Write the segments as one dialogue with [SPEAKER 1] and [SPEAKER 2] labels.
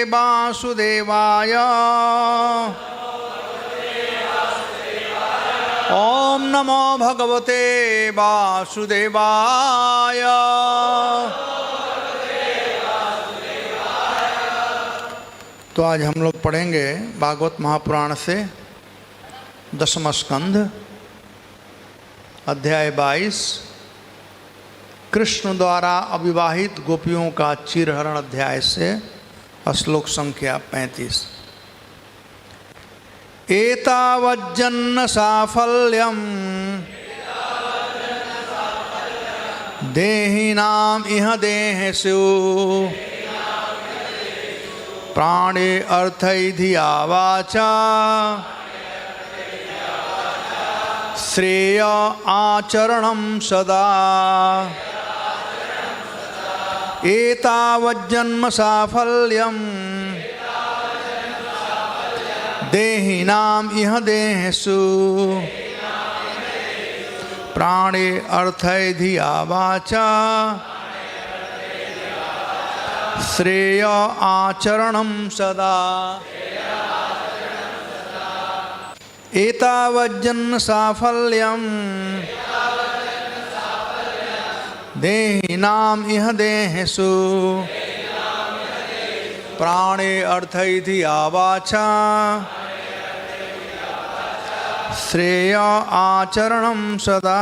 [SPEAKER 1] वासुदेवाय। ओम नमो भगवते वासुदेवाय। तो आज हम लोग पढ़ेंगे भागवत महापुराण से 10वां स्कंध, अध्याय 22, कृष्ण द्वारा अविवाहित गोपियों का चिरहरण अध्याय से श्लोक संख्या 35। एतावज्जन्म साफल्यम देहिनाम इह देहेषु प्राणे अर्थैधिया वाचा श्रेय आचरणं सदा। एतावज्जन्म साफल्यं देहिनाम इह देहेषु प्राणे अर्थैधिया वाचा श्रेय आचरणं सदा। एतावज्जन्म साफल्यं देहिनाम इह देहेषु प्राणे अर्थैधिया वाचा श्रेय आचरणं सदा।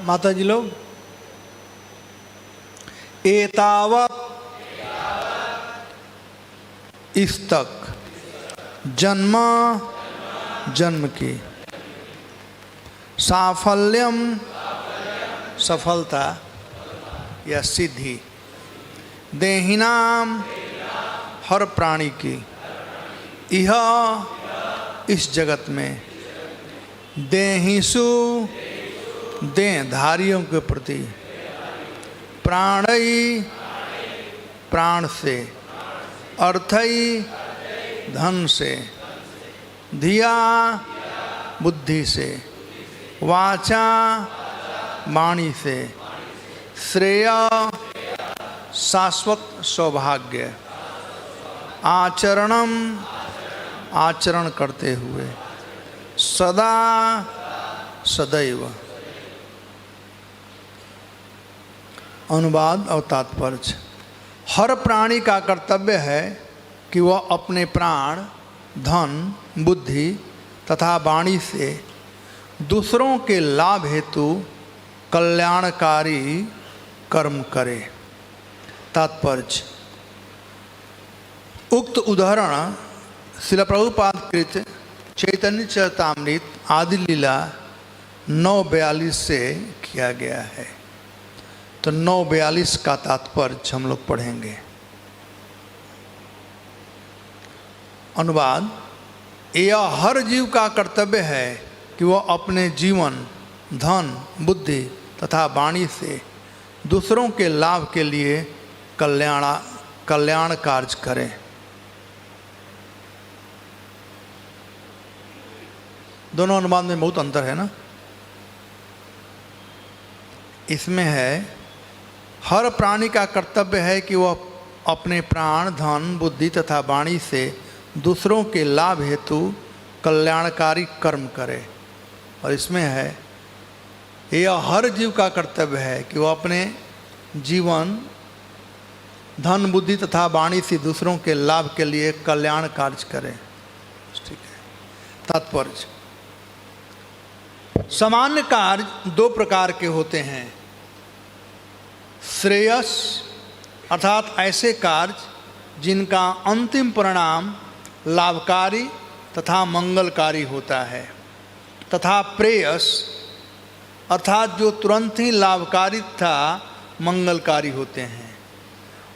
[SPEAKER 1] माता जी लोग, एतावत इस तक, जन्म जन्म की, साफल्यम सफलता या सिद्धि, देहिनाम हर प्राणी की, यह इस जगत में, देहिषु देहधारियों के प्रति, प्राणई प्राण से, अर्थई धन से, धिया बुद्धि से, वाचा वाणी से, श्रेय शाश्वत सौभाग्य, आचरणम आचरण करते हुए, सदा सदैव। अनुवाद और तात्पर्य। हर प्राणी का कर्तव्य है कि वह अपने प्राण, धन, बुद्धि तथा वाणी से दूसरों के लाभ हेतु कल्याणकारी कर्म करे। तात्पर्य। उक्त उदाहरण श्रील प्रभुपाद कृत चैतन्य चरितामृत आदि लीला 9:42 से किया गया है। तो 9:42 का तात्पर्य हम लोग पढ़ेंगे। अनुवाद। यह हर जीव का कर्तव्य है कि वह अपने जीवन, धन, बुद्धि तथा वाणी से दूसरों के लाभ के लिए कल्याण कार्य करे। दोनों अनुवाद में बहुत अंतर है ना। इसमें है हर प्राणी का कर्तव्य है कि वह अपने प्राण, धन, बुद्धि तथा वाणी से दूसरों के लाभ हेतु कल्याणकारी कर्म करे। और इसमें है यह हर जीव का कर्तव्य है कि वह अपने जीवन, धन, बुद्धि तथा वाणी से दूसरों के लाभ के लिए कल्याण कार्य करे। ठीक है। तात्पर्य। सामान्य कार्य दो प्रकार के होते हैं, श्रेयस अर्थात ऐसे कार्य जिनका अंतिम परिणाम लाभकारी तथा मंगलकारी होता है, तथा प्रेयस अर्थात जो तुरंत ही लाभकारी तथा मंगलकारी होते हैं।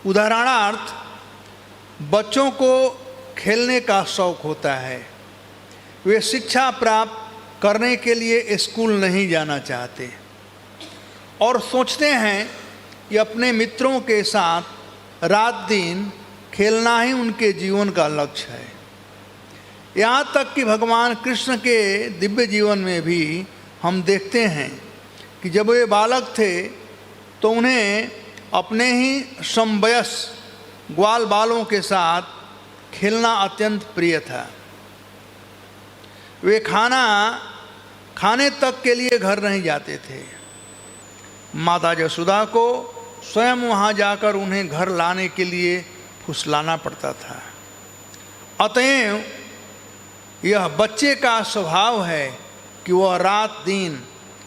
[SPEAKER 1] उदाहरणार्थ, बच्चों को खेलने का शौक होता है, वे शिक्षा प्राप्त करने के लिए स्कूल नहीं जाना चाहते और सोचते हैं कि अपने मित्रों के साथ रात दिन खेलना ही उनके जीवन का लक्ष्य है। यहाँ तक कि भगवान कृष्ण के दिव्य जीवन में भी हम देखते हैं कि जब वे बालक थे तो उन्हें अपने ही समवयस्क ग्वाल बालों के साथ खेलना अत्यंत प्रिय था। वे खाने तक के लिए घर नहीं जाते थे। माता यशोदा को स्वयं वहाँ जाकर उन्हें घर लाने के लिए फुसलाना पड़ता था। अतएव यह बच्चे का स्वभाव है कि वह रात दिन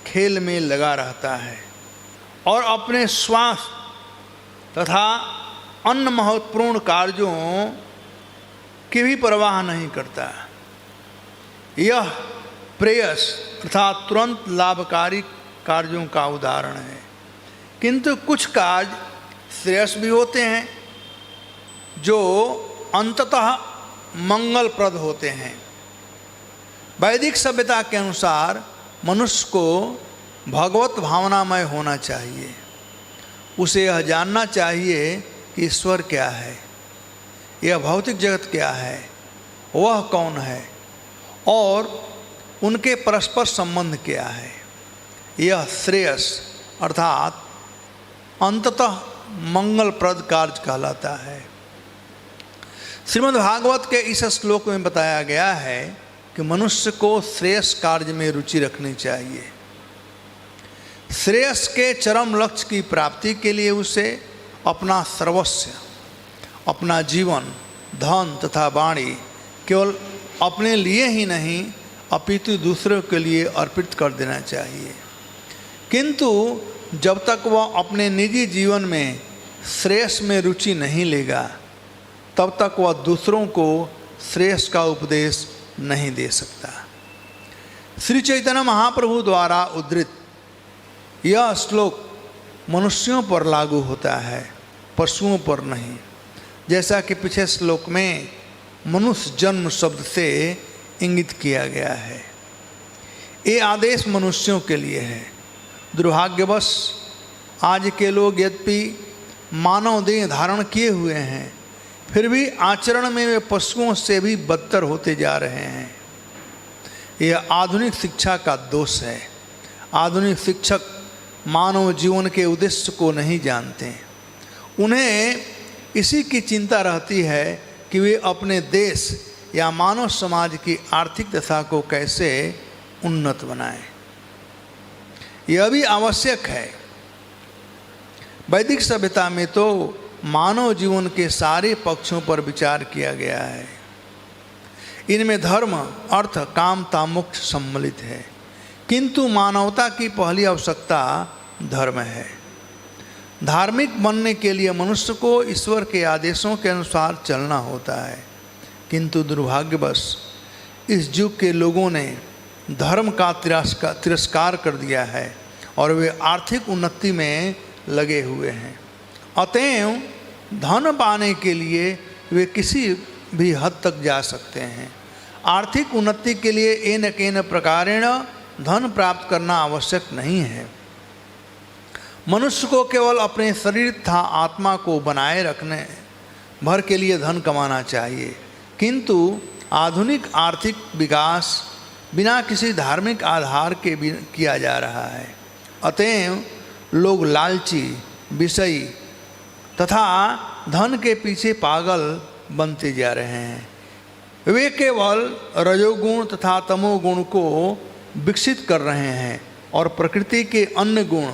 [SPEAKER 1] खेल में लगा रहता है और अपने स्वास्थ्य तथा अन्य महत्वपूर्ण कार्यों की भी परवाह नहीं करता। यह प्रेयस अर्थात तुरंत लाभकारी कार्यों का उदाहरण है। किंतु कुछ कार्य श्रेयस भी होते हैं जो अंततः मंगलप्रद होते हैं। वैदिक सभ्यता के अनुसार मनुष्य को भगवत भावनामय होना चाहिए। उसे यह जानना चाहिए कि ईश्वर क्या है, यह भौतिक जगत क्या है, वह कौन है और उनके परस्पर संबंध क्या है। यह श्रेयस अर्थात अंततः मंगलप्रद कार्य कहलाता है। श्रीमद् भागवत के इस श्लोक में बताया गया है कि मनुष्य को श्रेयस कार्य में रुचि रखनी चाहिए। श्रेयस के चरम लक्ष्य की प्राप्ति के लिए उसे अपना सर्वस्व, अपना जीवन, धन तथा वाणी केवल अपने लिए ही नहीं अपितु दूसरों के लिए अर्पित कर देना चाहिए। किंतु जब तक वह अपने निजी जीवन में श्रेयस में रुचि नहीं लेगा तब तक वह दूसरों को श्रेयस का उपदेश नहीं दे सकता। श्री चैतन्य महाप्रभु द्वारा उद्धृत यह श्लोक मनुष्यों पर लागू होता है, पशुओं पर नहीं। जैसा कि पिछले श्लोक में मनुष्य जन्म शब्द से इंगित किया गया है। ये आदेश मनुष्यों के लिए है। दुर्भाग्यवश आज के लोग यद्यपि मानव देह धारण किए हुए हैं फिर भी आचरण में वे पशुओं से भी बदतर होते जा रहे हैं। यह आधुनिक शिक्षा का दोष है। आधुनिक शिक्षक मानव जीवन के उद्देश्य को नहीं जानते। उन्हें इसी की चिंता रहती है कि वे अपने देश या मानव समाज की आर्थिक दशा को कैसे उन्नत बनाएं। यह भी आवश्यक है। वैदिक सभ्यता में तो मानव जीवन के सारे पक्षों पर विचार किया गया है। इनमें धर्म, अर्थ, काम, मोक्ष सम्मिलित है। किंतु मानवता की पहली आवश्यकता धर्म है। धार्मिक बनने के लिए मनुष्य को ईश्वर के आदेशों के अनुसार चलना होता है। किंतु दुर्भाग्यवश इस युग के लोगों ने धर्म का तिरस्कार कर दिया है और वे आर्थिक उन्नति में लगे हुए हैं। अतएव धन पाने के लिए वे किसी भी हद तक जा सकते हैं। आर्थिक उन्नति के लिए एन केन प्रकारेण धन प्राप्त करना आवश्यक नहीं है। मनुष्य को केवल अपने शरीर तथा आत्मा को बनाए रखने भर के लिए धन कमाना चाहिए। किंतु आधुनिक आर्थिक विकास बिना किसी धार्मिक आधार के भी किया जा रहा है। अतएव लोग लालची, विषयी तथा धन के पीछे पागल बनते जा रहे हैं। वे केवल रजोगुण तथा तमोगुण को विकसित कर रहे हैं और प्रकृति के अन्य गुण,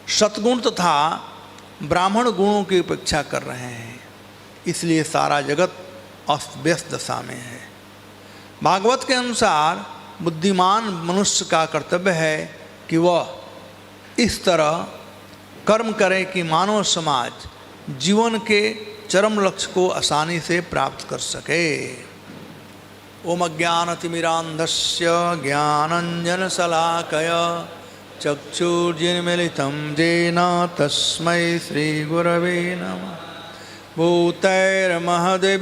[SPEAKER 1] सद्गुण तथा ब्राह्मण गुणों की उपेक्षा कर रहे हैं। इसलिए सारा जगत अस्त व्यस्त दशा में है। भागवत के अनुसार बुद्धिमान मनुष्य का कर्तव्य है कि वह इस तरह कर्म करें कि मानव समाज जीवन के चरम लक्ष्य को आसानी से प्राप्त कर सके। ओम अज्ञानतिमिरान्धस्य ज्ञानाञ्जनशलाकया चक्षुर्जिन्मीलितं येन तस्मै श्रीगुरवे नमः। भूतैर्महद्भिः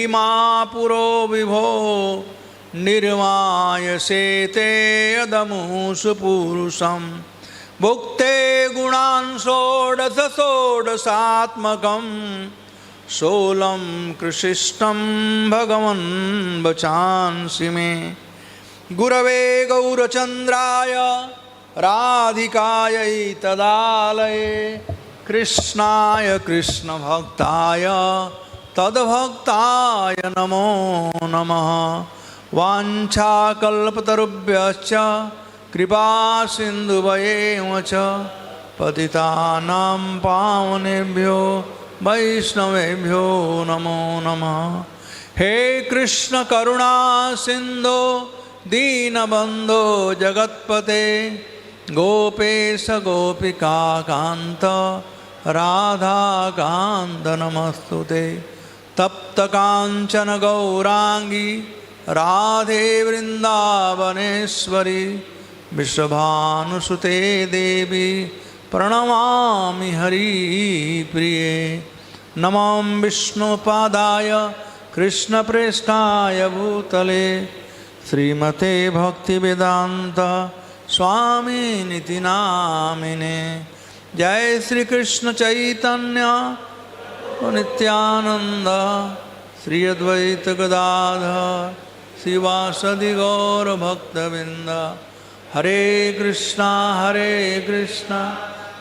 [SPEAKER 1] मा पुरो विभो निर्मायसेते यदमुषु पुरुषं भुक्ते गुणान् षोडश षोडशात्मकं सोलं कृशिष्टं भगवन् वचांसि मे। गुरवे गौरचन्द्राय राधिकायै तदालये कृष्णाय कृष्णभक्ताय तद्भक्ताय नमो नमः। वाञ्छाकल्पतरुभ्यश्च कृपा सिन्धुभ्येव च पतितानां पावनेभ्यो वैष्णवेभ्यो नमो नमः। हे कृष्ण करुणा सिन्धो दीनबन्धो जगत्पते गोपेश गोपिका कान्त राधाकान्त नमस्तुते। तप्त काञ्चन गौरांगी राधे वृन्दावनेश्वरी विश्वभानुसुते देवी प्रणमामि हरिप्रिये। नमो विष्णुपादाय कृष्णप्रेष्ठाय भूतले श्रीमते भक्तिवेदान्त स्वामिनिति नामिने। जय श्री कृष्ण चैतन्य नित्यानंद श्री अद्वैत गदाधर शिवासदि गौर भक्तवृंद। हरे कृष्णा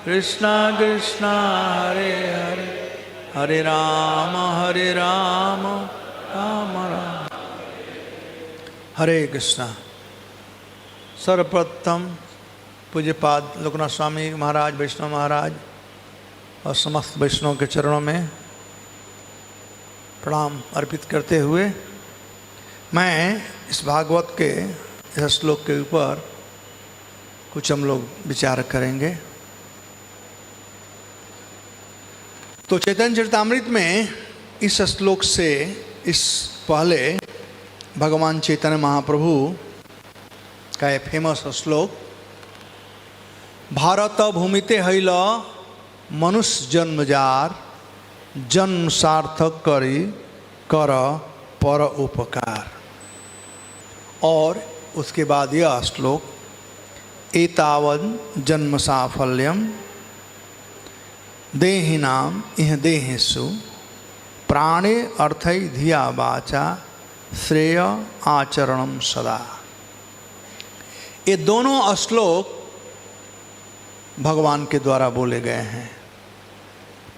[SPEAKER 1] कृष्णा कृष्णा हरे हरे हरे राम राम राम। हरे कृष्णा। सर्वप्रथम पूज्यपाद लोकनाथ स्वामी महाराज वैष्णव महाराज और समस्त वैष्णव के चरणों में प्रणाम अर्पित करते हुए मैं इस भागवत के इस श्लोक के ऊपर कुछ हम लोग विचार करेंगे। तो चैतन्य चरितामृत में इस श्लोक से इस पहले भगवान चैतन्य महाप्रभु का एक फेमस श्लोक भारत भूमिते हैल मनुष्य जन्मजार जन्म सार्थक करी कर पर उपकार। और उसके बाद यह श्लोक एतावद जन्म साफल्यम देहिनाम इह देहेषु प्राणे अर्थै धिया वाचा श्रेय आचरणम सदा। ये दोनों श्लोक भगवान के द्वारा बोले गए हैं।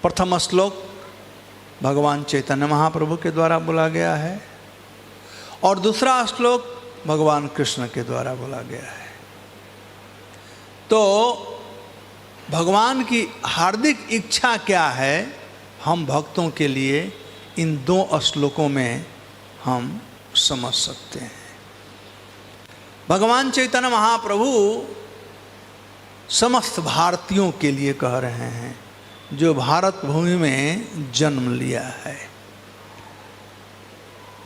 [SPEAKER 1] प्रथम श्लोक भगवान चैतन्य महाप्रभु के द्वारा बोला गया है और दूसरा श्लोक भगवान कृष्ण के द्वारा बोला गया है। तो भगवान की हार्दिक इच्छा क्या है हम भक्तों के लिए इन दो श्लोकों में हम समझ सकते हैं। भगवान चैतन्य महाप्रभु समस्त भारतीयों के लिए कह रहे हैं जो भारत भूमि में जन्म लिया है।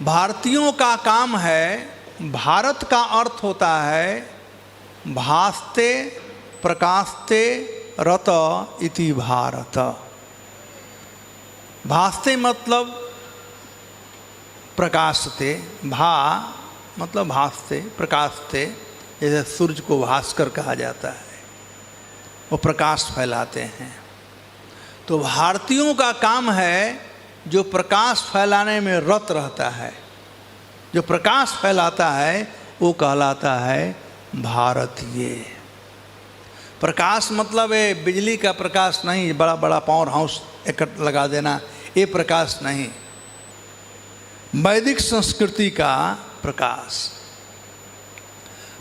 [SPEAKER 1] भारतीयों का काम है, भारत का अर्थ होता है भास्ते प्रकाशते रत इति भारत। भास्ते मतलब प्रकाशते, भा मतलब भास्ते प्रकाशते, जैसे सूर्य को भास्कर कहा जाता है, वो प्रकाश फैलाते हैं। तो भारतीयों का काम है जो प्रकाश फैलाने में रत रहता है, जो प्रकाश फैलाता है वो कहलाता है भारतीय। प्रकाश मतलब ये बिजली का प्रकाश नहीं, बड़ा बड़ा पावर हाउस इकट्ठ लगा देना, ये प्रकाश नहीं। वैदिक संस्कृति का प्रकाश।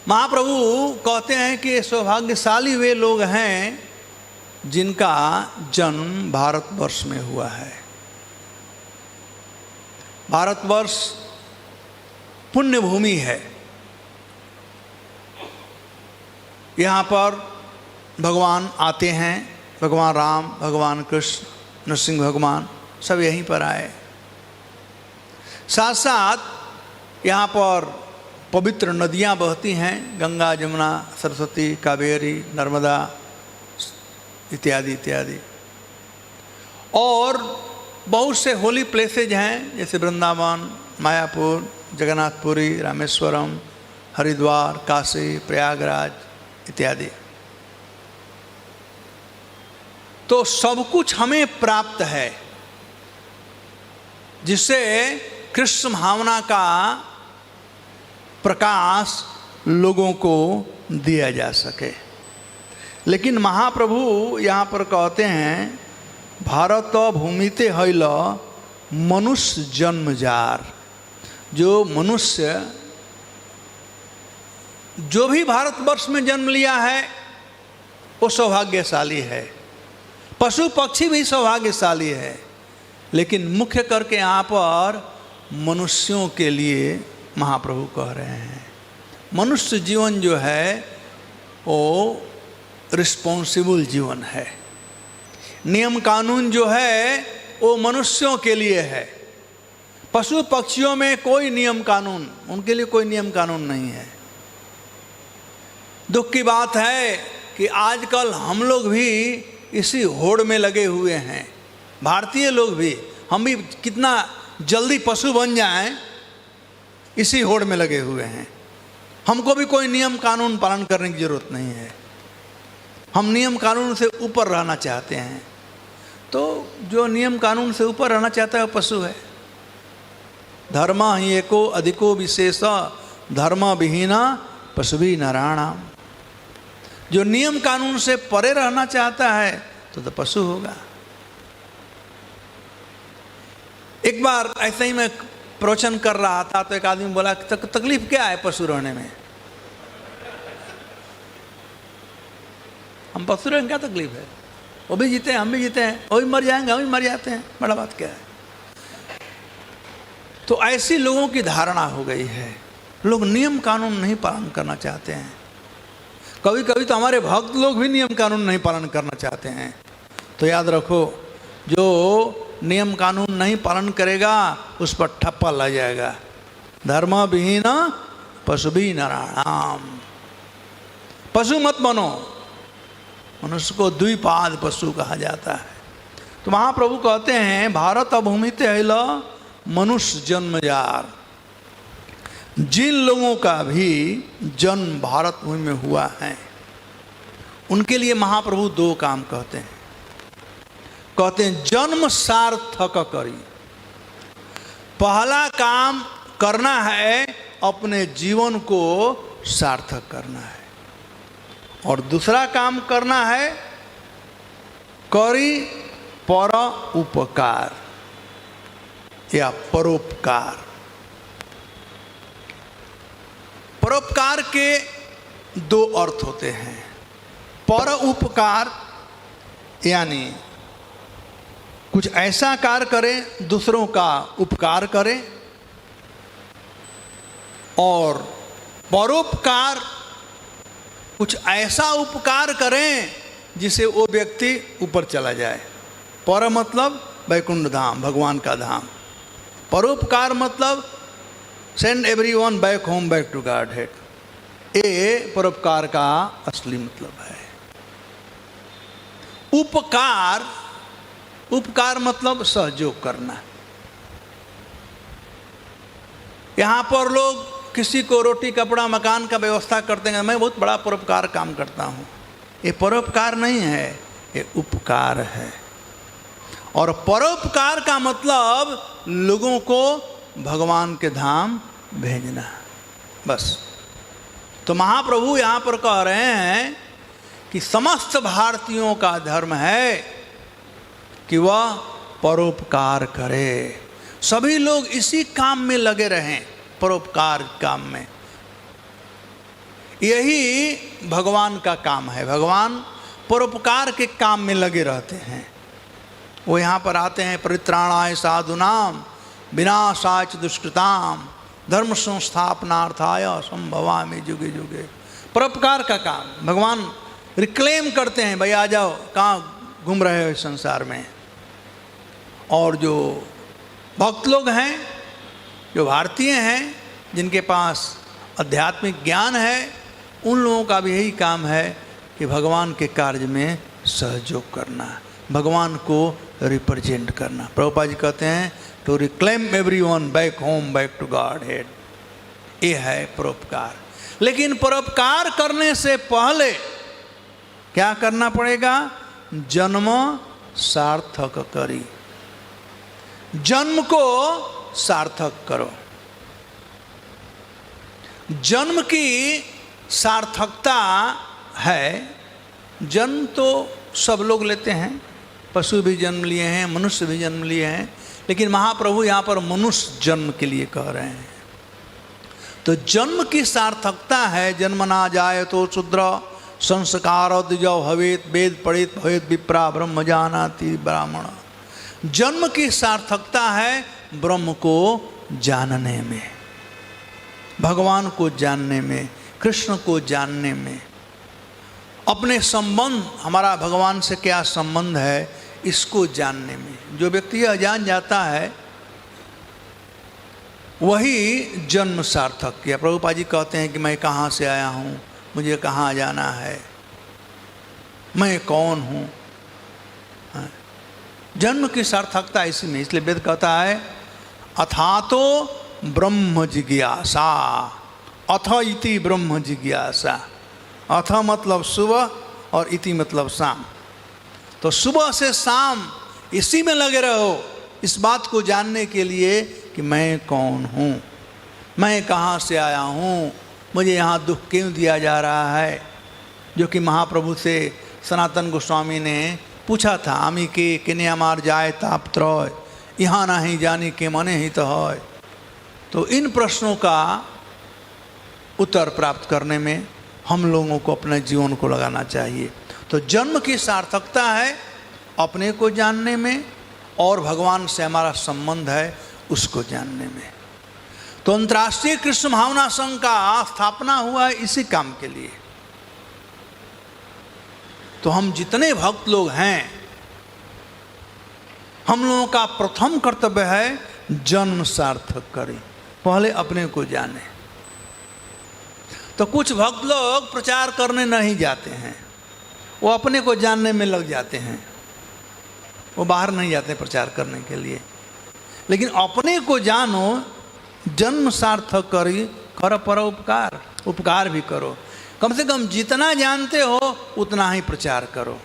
[SPEAKER 1] महाप्रभु कहते हैं कि सौभाग्यशाली वे लोग हैं जिनका जन्म भारतवर्ष में हुआ है। भारतवर्ष पुण्य भूमि है। यहाँ पर भगवान आते हैं भगवान राम, भगवान कृष्ण, नरसिंह भगवान सब यहीं पर आए। साथ साथ यहाँ पर पवित्र नदियाँ बहती हैं, गंगा, जमुना, सरस्वती, कावेरी, नर्मदा इत्यादि इत्यादि। और बहुत से होली प्लेसेज हैं, जैसे वृंदावन, मायापुर, जगन्नाथपुरी, रामेश्वरम, हरिद्वार, काशी, प्रयागराज इत्यादि। तो सब कुछ हमें प्राप्त है जिससे कृष्ण भावना का प्रकाश लोगों को दिया जा सके। लेकिन महाप्रभु यहाँ पर कहते हैं, भारत भूमिते हैल मनुष्य जन्मजार। जो मनुष्य जो भी भारतवर्ष में जन्म लिया है वो सौभाग्यशाली है, पशु पक्षी भी सौभाग्यशाली है, लेकिन मुख्य करके यहाँ पर मनुष्यों के लिए महाप्रभु कह रहे हैं, मनुष्य जीवन जो है वो रिस्पॉन्सिबल जीवन है। नियम कानून जो है वो मनुष्यों के लिए है, पशु पक्षियों में कोई नियम कानून, उनके लिए कोई नियम कानून नहीं है। दुख की बात है कि आजकल हम लोग भी इसी होड़ में लगे हुए हैं, भारतीय लोग भी, हम भी कितना जल्दी पशु बन जाएं इसी होड़ में लगे हुए हैं। हमको भी कोई नियम कानून पालन करने की जरूरत नहीं है, हम नियम कानून से ऊपर रहना चाहते हैं। तो जो नियम कानून से ऊपर रहना चाहता है वो पशु है। धर्म ही एको अधिको विशेष धर्म विहीना पशु भी नारायणाम। जो नियम कानून से परे रहना चाहता है तो पशु होगा। एक बार ऐसे ही मैं प्रवचन कर रहा था तो एक आदमी बोला, तकलीफ क्या है पशु रहने में? हम पशु रहने क्या तकलीफ है? वो भी जीते हैं, हम भी जीते हैं, वो भी मर जाएंगे, हम भी मर जाते हैं, बड़ा बात क्या है? तो ऐसी लोगों की धारणा हो गई है, लोग नियम कानून नहीं पालन करना चाहते हैं। कभी कभी तो हमारे भक्त लोग भी नियम कानून नहीं पालन करना चाहते हैं। तो याद रखो, जो नियम कानून नहीं पालन करेगा उस पर ठप्पा लग जाएगा। धर्म विहीन पशु भी नारायणाम। पशु मत बनो, मनुष्य को द्विपाद पशु कहा जाता है। तो महाप्रभु कहते हैं, भारत भूमिते हैल मनुष्य जन्मजार। जिन लोगों का भी जन्म भारत भूमि में हुआ है उनके लिए महाप्रभु दो काम कहते हैं। कहते हैं जन्म सार्थक करी। पहला काम करना है अपने जीवन को सार्थक करना है, और दूसरा काम करना है करी पर उपकार या परोपकार। परोपकार के दो अर्थ होते हैं। पर उपकार यानी कुछ ऐसा कार्य करें, दूसरों का उपकार करें, और परोपकार कुछ ऐसा उपकार करें जिसे वो व्यक्ति ऊपर चला जाए। पर मतलब वैकुंठ धाम, भगवान का धाम। परोपकार मतलब send everyone back home, back to Godhead. ये परोपकार का असली मतलब है। उपकार, उपकार मतलब सहयोग करना। यहाँ पर लोग किसी को रोटी कपड़ा मकान का व्यवस्था करते हैं, मैं बहुत बड़ा परोपकार काम करता हूँ। ये परोपकार नहीं है, ये उपकार है। और परोपकार का मतलब लोगों को भगवान के धाम भेजना, बस। तो महाप्रभु यहाँ पर कह रहे हैं कि समस्त भारतीयों का धर्म है कि वह परोपकार करे। सभी लोग इसी काम में लगे रहें, परोपकार काम में। यही भगवान का काम है। भगवान परोपकार के काम में लगे रहते हैं। वो यहाँ पर आते हैं, परित्राणाय साधूनाम विनाशाय च दुष्कृताम धर्म संस्थापनार्थाय संभवामि जुगे जुगे। परोपकार का काम भगवान रिक्लेम करते हैं, भाई आ जाओ, कहाँ घूम रहे हो इस संसार में। और जो भक्त लोग हैं, जो भारतीय हैं, जिनके पास आध्यात्मिक ज्ञान है, उन लोगों का भी यही काम है कि भगवान के कार्य में सहयोग करना, भगवान को रिप्रेजेंट करना। प्रभुपाद जी कहते हैं to reclaim everyone back home back to Godhead. ये है परोपकार। लेकिन परोपकार करने से पहले क्या करना पड़ेगा? जन्म सार्थक करी, जन्म को सार्थक करो। जन्म की सार्थकता है, जन्म तो सब लोग लेते हैं, पशु भी जन्म लिए हैं, मनुष्य भी जन्म लिए हैं, लेकिन महाप्रभु यहाँ पर मनुष्य जन्म के लिए कह रहे हैं। तो जन्म की सार्थकता है, जन्म ना जाए तो शूद्र संस्कार द्विजो भवेत, वेद पढ़ित भवेत विप्रा ब्रह्म जानाति ब्राह्मण। जन्म की सार्थकता है ब्रह्म को जानने में, भगवान को जानने में, कृष्ण को जानने में, अपने संबंध, हमारा भगवान से क्या संबंध है, इसको जानने में। जो व्यक्ति यह जान जाता है वही जन्म सार्थक किया। प्रभुपाद जी कहते हैं कि मैं कहाँ से आया हूँ, मुझे कहाँ जाना है, मैं कौन हूँ। जन्म की सार्थकता इसी में। इसलिए वेद कहता है अथातो ब्रह्म जिज्ञासा, अथ इति ब्रह्म जिज्ञासा। अथ मतलब सुबह और इति मतलब शाम। तो सुबह से शाम इसी में लगे रहो, इस बात को जानने के लिए कि मैं कौन हूँ, मैं कहाँ से आया हूँ, मुझे यहाँ दुख क्यों दिया जा रहा है। जो कि महाप्रभु से सनातन गोस्वामी ने पूछा था, आमी के किने अमार जाए ताप त्रय, यहाँ नहीं जानी के मने ही तो है। तो इन प्रश्नों का उत्तर प्राप्त करने में हम लोगों को अपने जीवन को लगाना चाहिए। तो जन्म की सार्थकता है अपने को जानने में, और भगवान से हमारा संबंध है उसको जानने में। तो अंतर्राष्ट्रीय कृष्ण भावना संघ का स्थापना हुआ है इसी काम के लिए। तो हम जितने भक्त लोग हैं, हम लोगों का प्रथम कर्तव्य है जन्म सार्थक करें, पहले अपने को जाने। तो कुछ भक्त लोग प्रचार करने नहीं जाते हैं, वो अपने को जानने में लग जाते हैं, वो बाहर नहीं जाते प्रचार करने के लिए। लेकिन अपने को जानो, जन्म सार्थक करी, कर परोपकार, उपकार भी करो। कम से कम जितना जानते हो उतना ही प्रचार करो।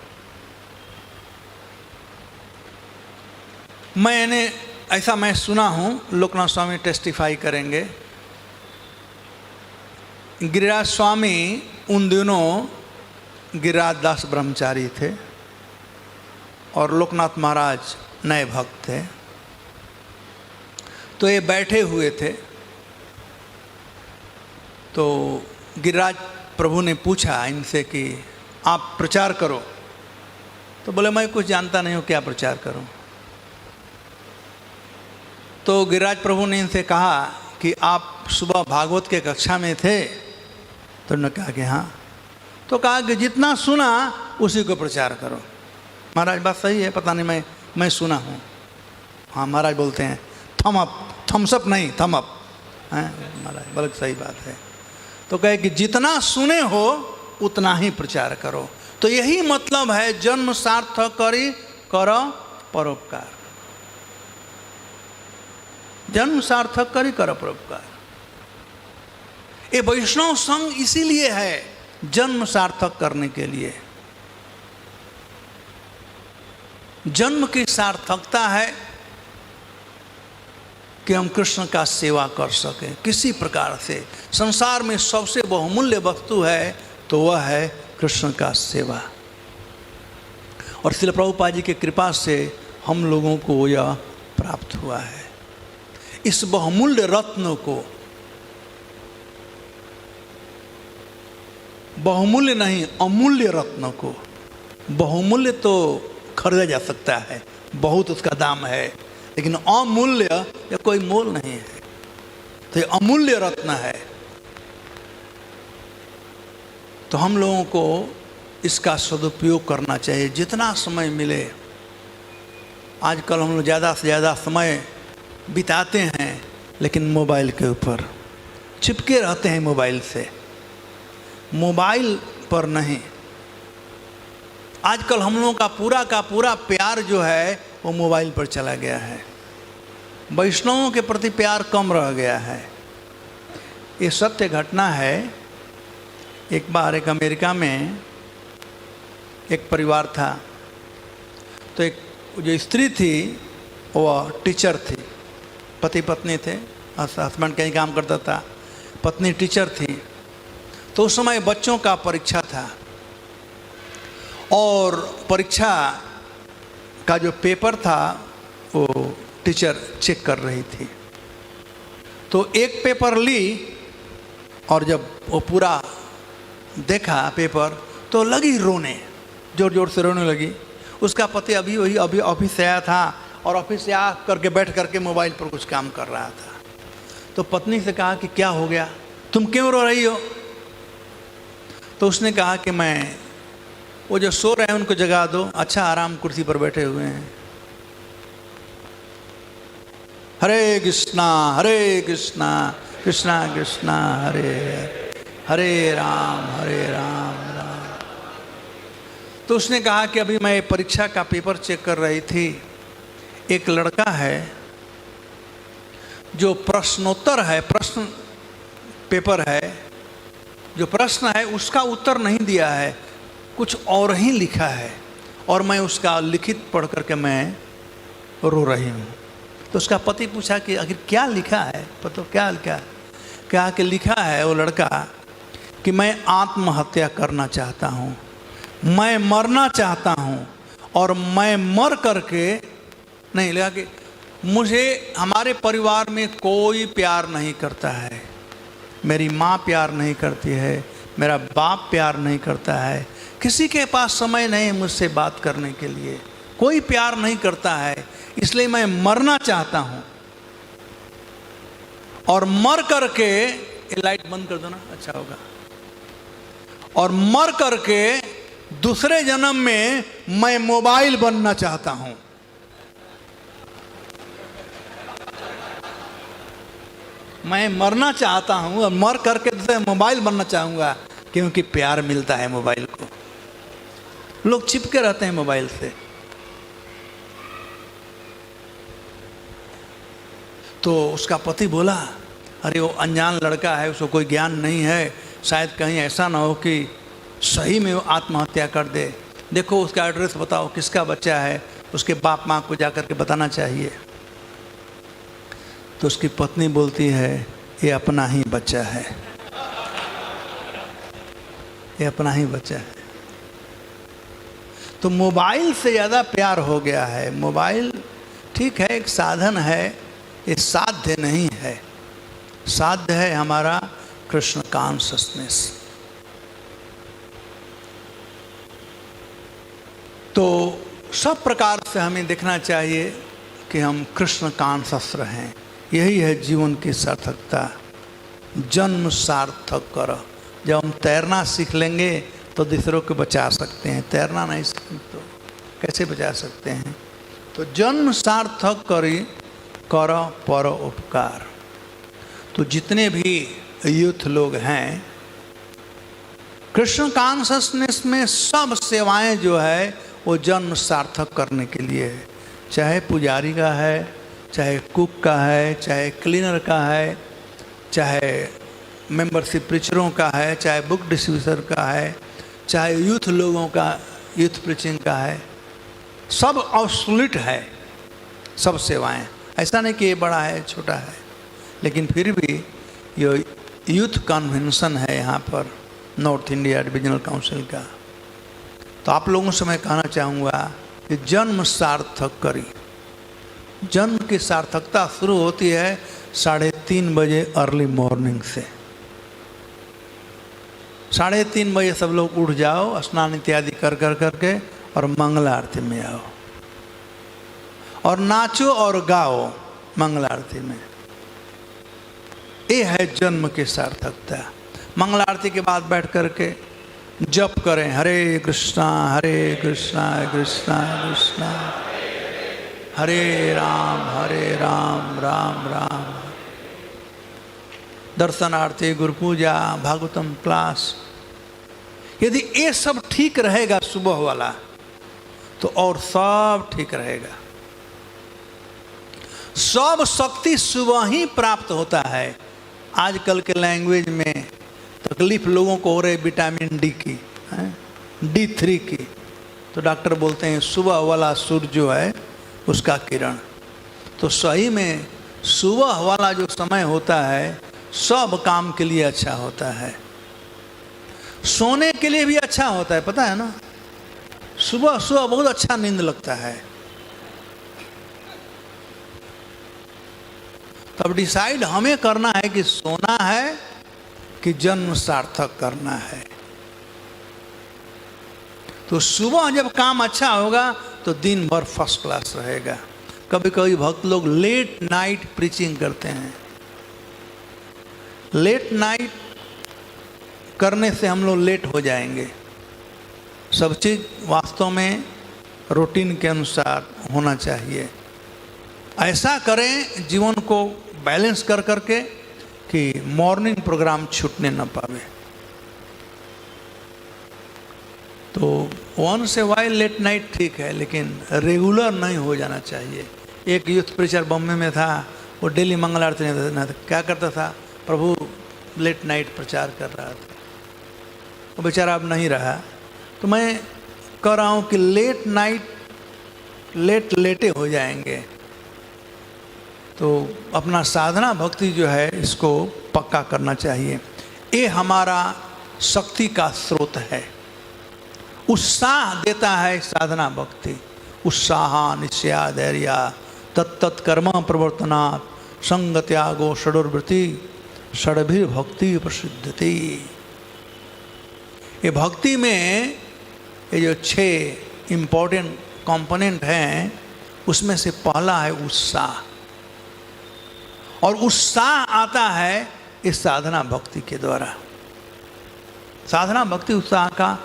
[SPEAKER 1] मैं सुना हूँ, लोकनाथ स्वामी टेस्टिफाई करेंगे, गिरिराज स्वामी उन दिनों गिरिराज दास ब्रह्मचारी थे और लोकनाथ महाराज नए भक्त थे। तो ये बैठे हुए थे, तो गिरिराज प्रभु ने पूछा इनसे कि आप प्रचार करो। तो बोले मैं कुछ जानता नहीं हूँ, क्या प्रचार करूँ। तो गिरिराज प्रभु ने इनसे कहा कि आप सुबह भागवत के कक्षा में थे। तो उन्होंने कहा कि हाँ। तो कहा कि जितना सुना उसी को प्रचार करो। महाराज बात सही है, पता नहीं मैं सुना हूँ। हाँ महाराज बोलते हैं थम अप, थम्सअप नहीं थम अप। महाराज बल्कि सही बात है। तो कहे कि जितना सुने हो उतना ही प्रचार करो। तो यही मतलब है जन्म सार्थक करी, करो परोपकार। जन्म सार्थक करी, करो परोपकार। ये वैष्णव संघ इसीलिए है, जन्म सार्थक करने के लिए। जन्म की सार्थकता है कि हम कृष्ण का सेवा कर सकें किसी प्रकार से। संसार में सबसे बहुमूल्य वस्तु है तो वह है कृष्ण का सेवा। और श्रील प्रभुपाद जी की कृपा से हम लोगों को यह प्राप्त हुआ है। इस बहुमूल्य रत्न को, बहुमूल्य नहीं अमूल्य रत्न को, बहुमूल्य तो खरीदा जा सकता है, बहुत उसका दाम है, लेकिन अमूल्य या कोई मोल नहीं है। तो ये अमूल्य रत्न है। तो हम लोगों को इसका सदुपयोग करना चाहिए जितना समय मिले। आजकल हम लोग ज़्यादा से ज़्यादा समय बिताते हैं लेकिन मोबाइल के ऊपर चिपके रहते हैं, मोबाइल से, मोबाइल पर नहीं। आजकल हम लोगों का पूरा प्यार जो है वो मोबाइल पर चला गया है। वैष्णवों के प्रति प्यार कम रह गया है। ये सत्य घटना है। एक बार एक अमेरिका में एक परिवार था, तो एक जो स्त्री थी वह टीचर थी, पति पत्नी थे, हस्बैंड कहीं काम करता था, पत्नी टीचर थी। तो उस समय बच्चों का परीक्षा था और परीक्षा का जो पेपर था वो टीचर चेक कर रही थी। तो एक पेपर ली और जब वो पूरा देखा पेपर तो लगी रोने, जोर जोर से रोने लगी। उसका पति अभी ऑफिस से आया था और ऑफिस से आ करके बैठ करके मोबाइल पर कुछ काम कर रहा था। तो पत्नी से कहा कि क्या हो गया, तुम क्यों रो रही हो? तो उसने कहा कि मैं, वो जो सो रहे हैं उनको जगा दो, अच्छा आराम कुर्सी पर बैठे हुए हैं। हरे कृष्णा कृष्णा कृष्णा हरे हरे, हरे राम राम। तो उसने कहा कि अभी मैं परीक्षा का पेपर चेक कर रही थी, एक लड़का है जो प्रश्नोत्तर है, प्रश्न पेपर है, जो प्रश्न है उसका उत्तर नहीं दिया है, कुछ और ही लिखा है और मैं उसका लिखित पढ़ करके मैं रो रही हूँ। तो उसका पति पूछा कि आखिर क्या लिखा है, पता क्या लिखा है? क्या कि लिखा है वो लड़का कि मैं आत्महत्या करना चाहता हूँ, मैं मरना चाहता हूँ और मैं मर करके नहीं, लगा कि मुझे हमारे परिवार में कोई प्यार नहीं करता है, मेरी माँ प्यार नहीं करती है, मेरा बाप प्यार नहीं करता है, किसी के पास समय नहीं मुझसे बात करने के लिए, कोई प्यार नहीं करता है, इसलिए मैं मरना चाहता हूँ और मर करके, ये लाइट बंद कर दो ना, अच्छा होगा, और मर करके दूसरे जन्म में मैं मोबाइल बनना चाहता हूँ। मैं मरना चाहता हूँ और मर करके दूसरे मोबाइल बनना चाहूँगा, क्योंकि प्यार मिलता है मोबाइल को। लोग चिपके रहते हैं मोबाइल से। तो उसका पति बोला, अरे वो अनजान लड़का है, उसको कोई ज्ञान नहीं है, शायद कहीं ऐसा ना हो कि सही में वो आत्महत्या कर दे, देखो उसका एड्रेस बताओ, किसका बच्चा है, उसके बाप माँ को जा कर के बताना चाहिए। तो उसकी पत्नी बोलती है, ये अपना ही बच्चा है, ये अपना ही बच्चा है। तो मोबाइल से ज़्यादा प्यार हो गया है। मोबाइल ठीक है, एक साधन है, ये साध्य नहीं है। साध्य है हमारा कृष्ण कॉन्शसनेस। तो सब प्रकार से हमें देखना चाहिए कि हम कृष्ण कॉन्शस रहें। यही है जीवन की सार्थकता। जन्म सार्थक कर। जब हम तैरना सीख लेंगे तो दूसरों को बचा सकते हैं, तैरना नहीं सीखें तो कैसे बचा सकते हैं? तो जन्म सार्थक करी कर पर उपकार। तो जितने भी यूथ लोग हैं, कृष्ण कॉन्शसनेस में सब सेवाएं जो है वो जन्म सार्थक करने के लिए है। चाहे पुजारी का है, चाहे कुक का है, चाहे क्लीनर का है, चाहे मेंबरशिप प्रीचरों का है, चाहे बुक डिस्ट्रीब्यूटर का है, चाहे यूथ लोगों का, यूथ प्रीचिंग का है, सब ऑब्सोल्यूट है, सब सेवाएं। ऐसा नहीं कि ये बड़ा है छोटा है, लेकिन फिर भी ये यूथ कन्वेंशन है यहाँ पर नॉर्थ इंडिया डिविजनल काउंसिल का। तो आप लोगों से मैं कहना चाहूँगा कि जन्म सार्थक करी। जन्म की सार्थकता शुरू होती है 3:30 बजे अर्ली मॉर्निंग से। 3:30 बजे सब लोग उठ जाओ, स्नान इत्यादि कर करके और मंगल आरती में आओ और नाचो और गाओ मंगल आरती में। ये है जन्म की सार्थकता। मंगल आरती के बाद बैठ करके जप करें, हरे कृष्णा कृष्णा कृष्णा हरे राम राम राम। दर्शनार्थी, गुरु पूजा, भागवतम क्लास, यदि ये सब ठीक रहेगा सुबह वाला, तो और सब ठीक रहेगा। सब शक्ति सुबह ही प्राप्त होता है। आजकल के लैंग्वेज में तकलीफ लोगों को हो रही विटामिन डी की, D3 की, तो डॉक्टर बोलते हैं सुबह वाला सूर्य जो है उसका किरण। तो सही में सुबह वाला जो समय होता है सब काम के लिए अच्छा होता है, सोने के लिए भी अच्छा होता है, पता है ना। सुबह सुबह बहुत अच्छा नींद लगता है। तब डिसाइड हमें करना है कि सोना है कि जन्म सार्थक करना है। तो सुबह जब काम अच्छा होगा तो दिन भर फर्स्ट क्लास रहेगा। कभी कभी भक्त लोग लेट नाइट प्रीचिंग करते हैं। लेट नाइट करने से हम लोग लेट हो जाएंगे। सब चीज़ वास्तव में रूटीन के अनुसार होना चाहिए। ऐसा करें जीवन को बैलेंस कर करके कि मॉर्निंग प्रोग्राम छूटने न पावे। तो once a while late night ठीक है, लेकिन रेगुलर नहीं हो जाना चाहिए। एक यूथ प्रीचर बॉम्बे में था, वो डेली मंगल आरती नहीं था, क्या करता था, प्रभु लेट नाइट प्रचार कर रहा था। वो बेचारा अब नहीं रहा। तो मैं कह रहा हूँ कि लेट नाइट लेटे हो जाएंगे। तो अपना साधना भक्ति जो है इसको पक्का करना चाहिए। ये हमारा शक्ति का स्रोत है। उत्साह देता है साधना भक्ति। उत्साह निश्चया धैर्य तत्त कर्म प्रवर्तनात् संग त्यागो षडुर्वृत्ति षडभिर भक्ति प्रसिद्धति। ये भक्ति में ये जो 6 इम्पोर्टेंट कंपोनेंट हैं उसमें से पहला है उत्साह। और उत्साह आता है इस साधना भक्ति के द्वारा। साधना भक्ति उत्साह का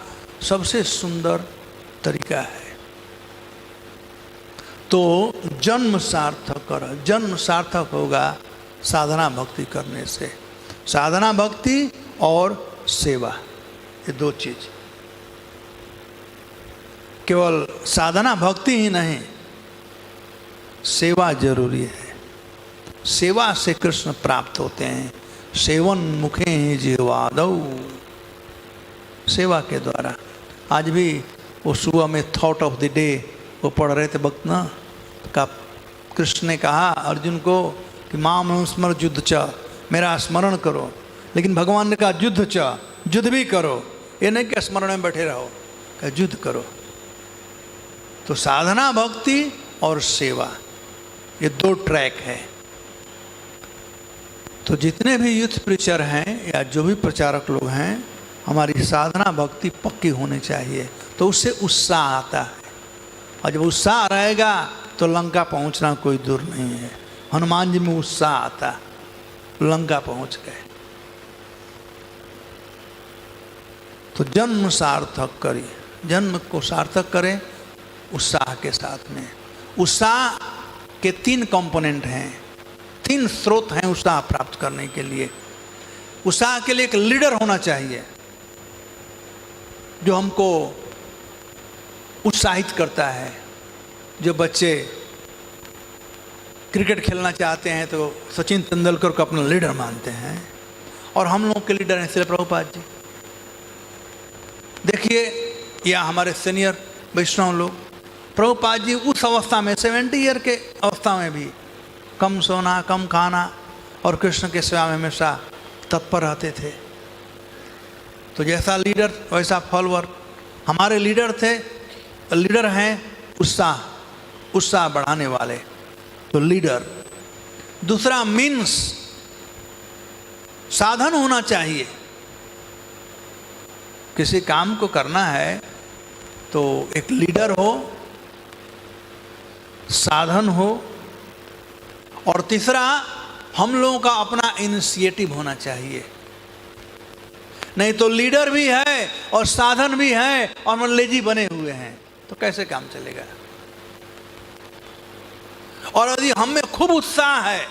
[SPEAKER 1] सबसे सुंदर तरीका है। तो जन्म सार्थक कर, जन्म सार्थक होगा साधना भक्ति करने से। साधना भक्ति और सेवा, ये 2 चीज। केवल साधना भक्ति ही नहीं, सेवा जरूरी है। सेवा से कृष्ण प्राप्त होते हैं। सेवन मुखे ही जिह्वादौ, सेवा के द्वारा। आज भी वो सुबह में थॉट ऑफ द डे वो पढ़ रहे थे भक्त ना, का कृष्ण ने कहा अर्जुन को कि माम अनुस्मर युद्ध च, मेरा स्मरण करो। लेकिन भगवान ने कहा युद्ध च, युद्ध भी करो। ये नहीं कि स्मरण में बैठे रहो, कहा युद्ध करो। तो साधना भक्ति और सेवा, ये 2 ट्रैक है। तो जितने भी यूथ प्रीचर हैं या जो भी प्रचारक लोग हैं, हमारी साधना भक्ति पक्की होनी चाहिए। तो उससे उत्साह आता है। और जब उत्साह रहेगा तो लंका पहुंचना कोई दूर नहीं है। हनुमान जी में उत्साह आता, लंका पहुंच गए। तो जन्म सार्थक करिए, जन्म को सार्थक करें उत्साह के साथ में। उत्साह के 3 कंपोनेंट हैं, 3 स्रोत हैं उत्साह प्राप्त करने के लिए। उत्साह के लिए एक लीडर होना चाहिए जो हमको उत्साहित करता है। जो बच्चे क्रिकेट खेलना चाहते हैं तो सचिन तेंदुलकर को अपना लीडर मानते हैं, और हम लोगों के लीडर हैं श्री प्रभुपाद जी। देखिए, या हमारे सीनियर वैष्णव लोग, प्रभुपाद जी उस अवस्था में 70 ईयर के अवस्था में भी कम सोना कम खाना और कृष्ण के सेवा में हमेशा तत्पर रहते थे। तो जैसा लीडर वैसा फॉलोअर। हमारे लीडर थे, लीडर हैं उत्साह बढ़ाने वाले, तो लीडर। दूसरा मीन्स, साधन होना चाहिए। किसी काम को करना है तो एक लीडर हो, साधन हो, और तीसरा हम लोगों का अपना इनिशिएटिव होना चाहिए। नहीं तो लीडर भी है और साधन भी है और मन लेजी बने हुए हैं, तो कैसे काम चलेगा। और यदि हम में खूब उत्साह है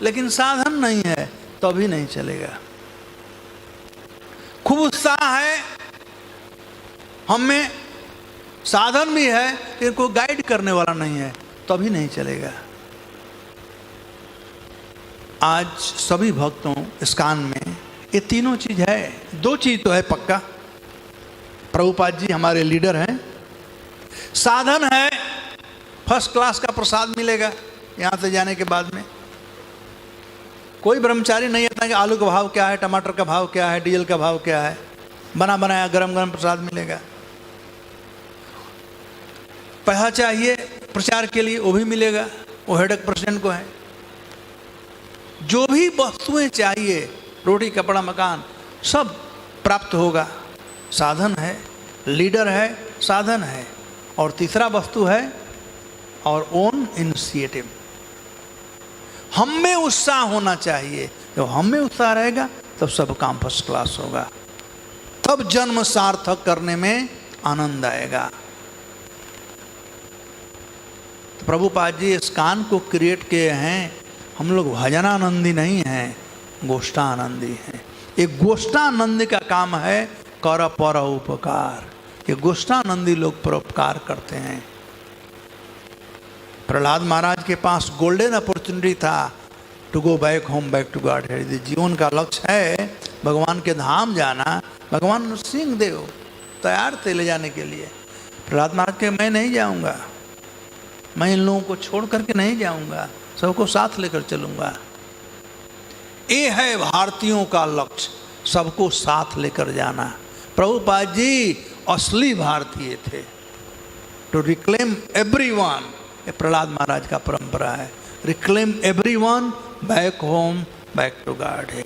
[SPEAKER 1] लेकिन साधन नहीं है तो भी नहीं चलेगा। खूब उत्साह है, हम में साधन भी है लेकिन कोई गाइड करने वाला नहीं है तो भी नहीं चलेगा। आज सभी भक्तों इस्कॉन में ये तीनों चीज है। दो चीज तो है पक्का, प्रभुपाद जी हमारे लीडर हैं, साधन है, फर्स्ट क्लास का प्रसाद मिलेगा यहाँ से जाने के बाद में। कोई ब्रह्मचारी नहीं आता कि आलू का भाव क्या है, टमाटर का भाव क्या है, डीजल का भाव क्या है, बना बनाया गरम गरम प्रसाद मिलेगा। पैसा चाहिए प्रचार के लिए वो भी मिलेगा, वो हेडक प्रेसिडेंट को है। जो भी वस्तुएं चाहिए, रोटी कपड़ा मकान, सब प्राप्त होगा। साधन है, लीडर है, साधन है, और तीसरा वस्तु है और ओन इनिशिएटिव। हम में उत्साह होना चाहिए। जब हम में उत्साह रहेगा तब सब काम फर्स्ट क्लास होगा, तब जन्म सार्थक करने में आनंद आएगा। तो प्रभुपाद जी इस्कॉन को क्रिएट किए हैं। हम लोग भजनानंदी नहीं हैं, गोष्ठानंदी हैं। ये गोष्ठानंदी का काम है कर पर उपकार। ये गोष्ठानंदी लोग परोपकार करते हैं। प्रहलाद महाराज के पास गोल्डन अपॉर्चुनिटी था to go back home, back to God. जीवन का लक्ष्य है भगवान के धाम जाना। भगवान सिंहदेव तैयार थे ले जाने के लिए। प्रहलाद महाराज के मैं नहीं जाऊंगा, मैं इन लोगों को छोड़ करके नहीं जाऊंगा, सबको साथ लेकर चलूंगा। ये है भारतीयों का लक्ष्य, सबको साथ लेकर जाना। प्रभुपाद जी असली भारतीय थे, टू रिक्लेम एवरीवन। ये प्रहलाद महाराज का परंपरा है, reclaim everyone back home, back to God है।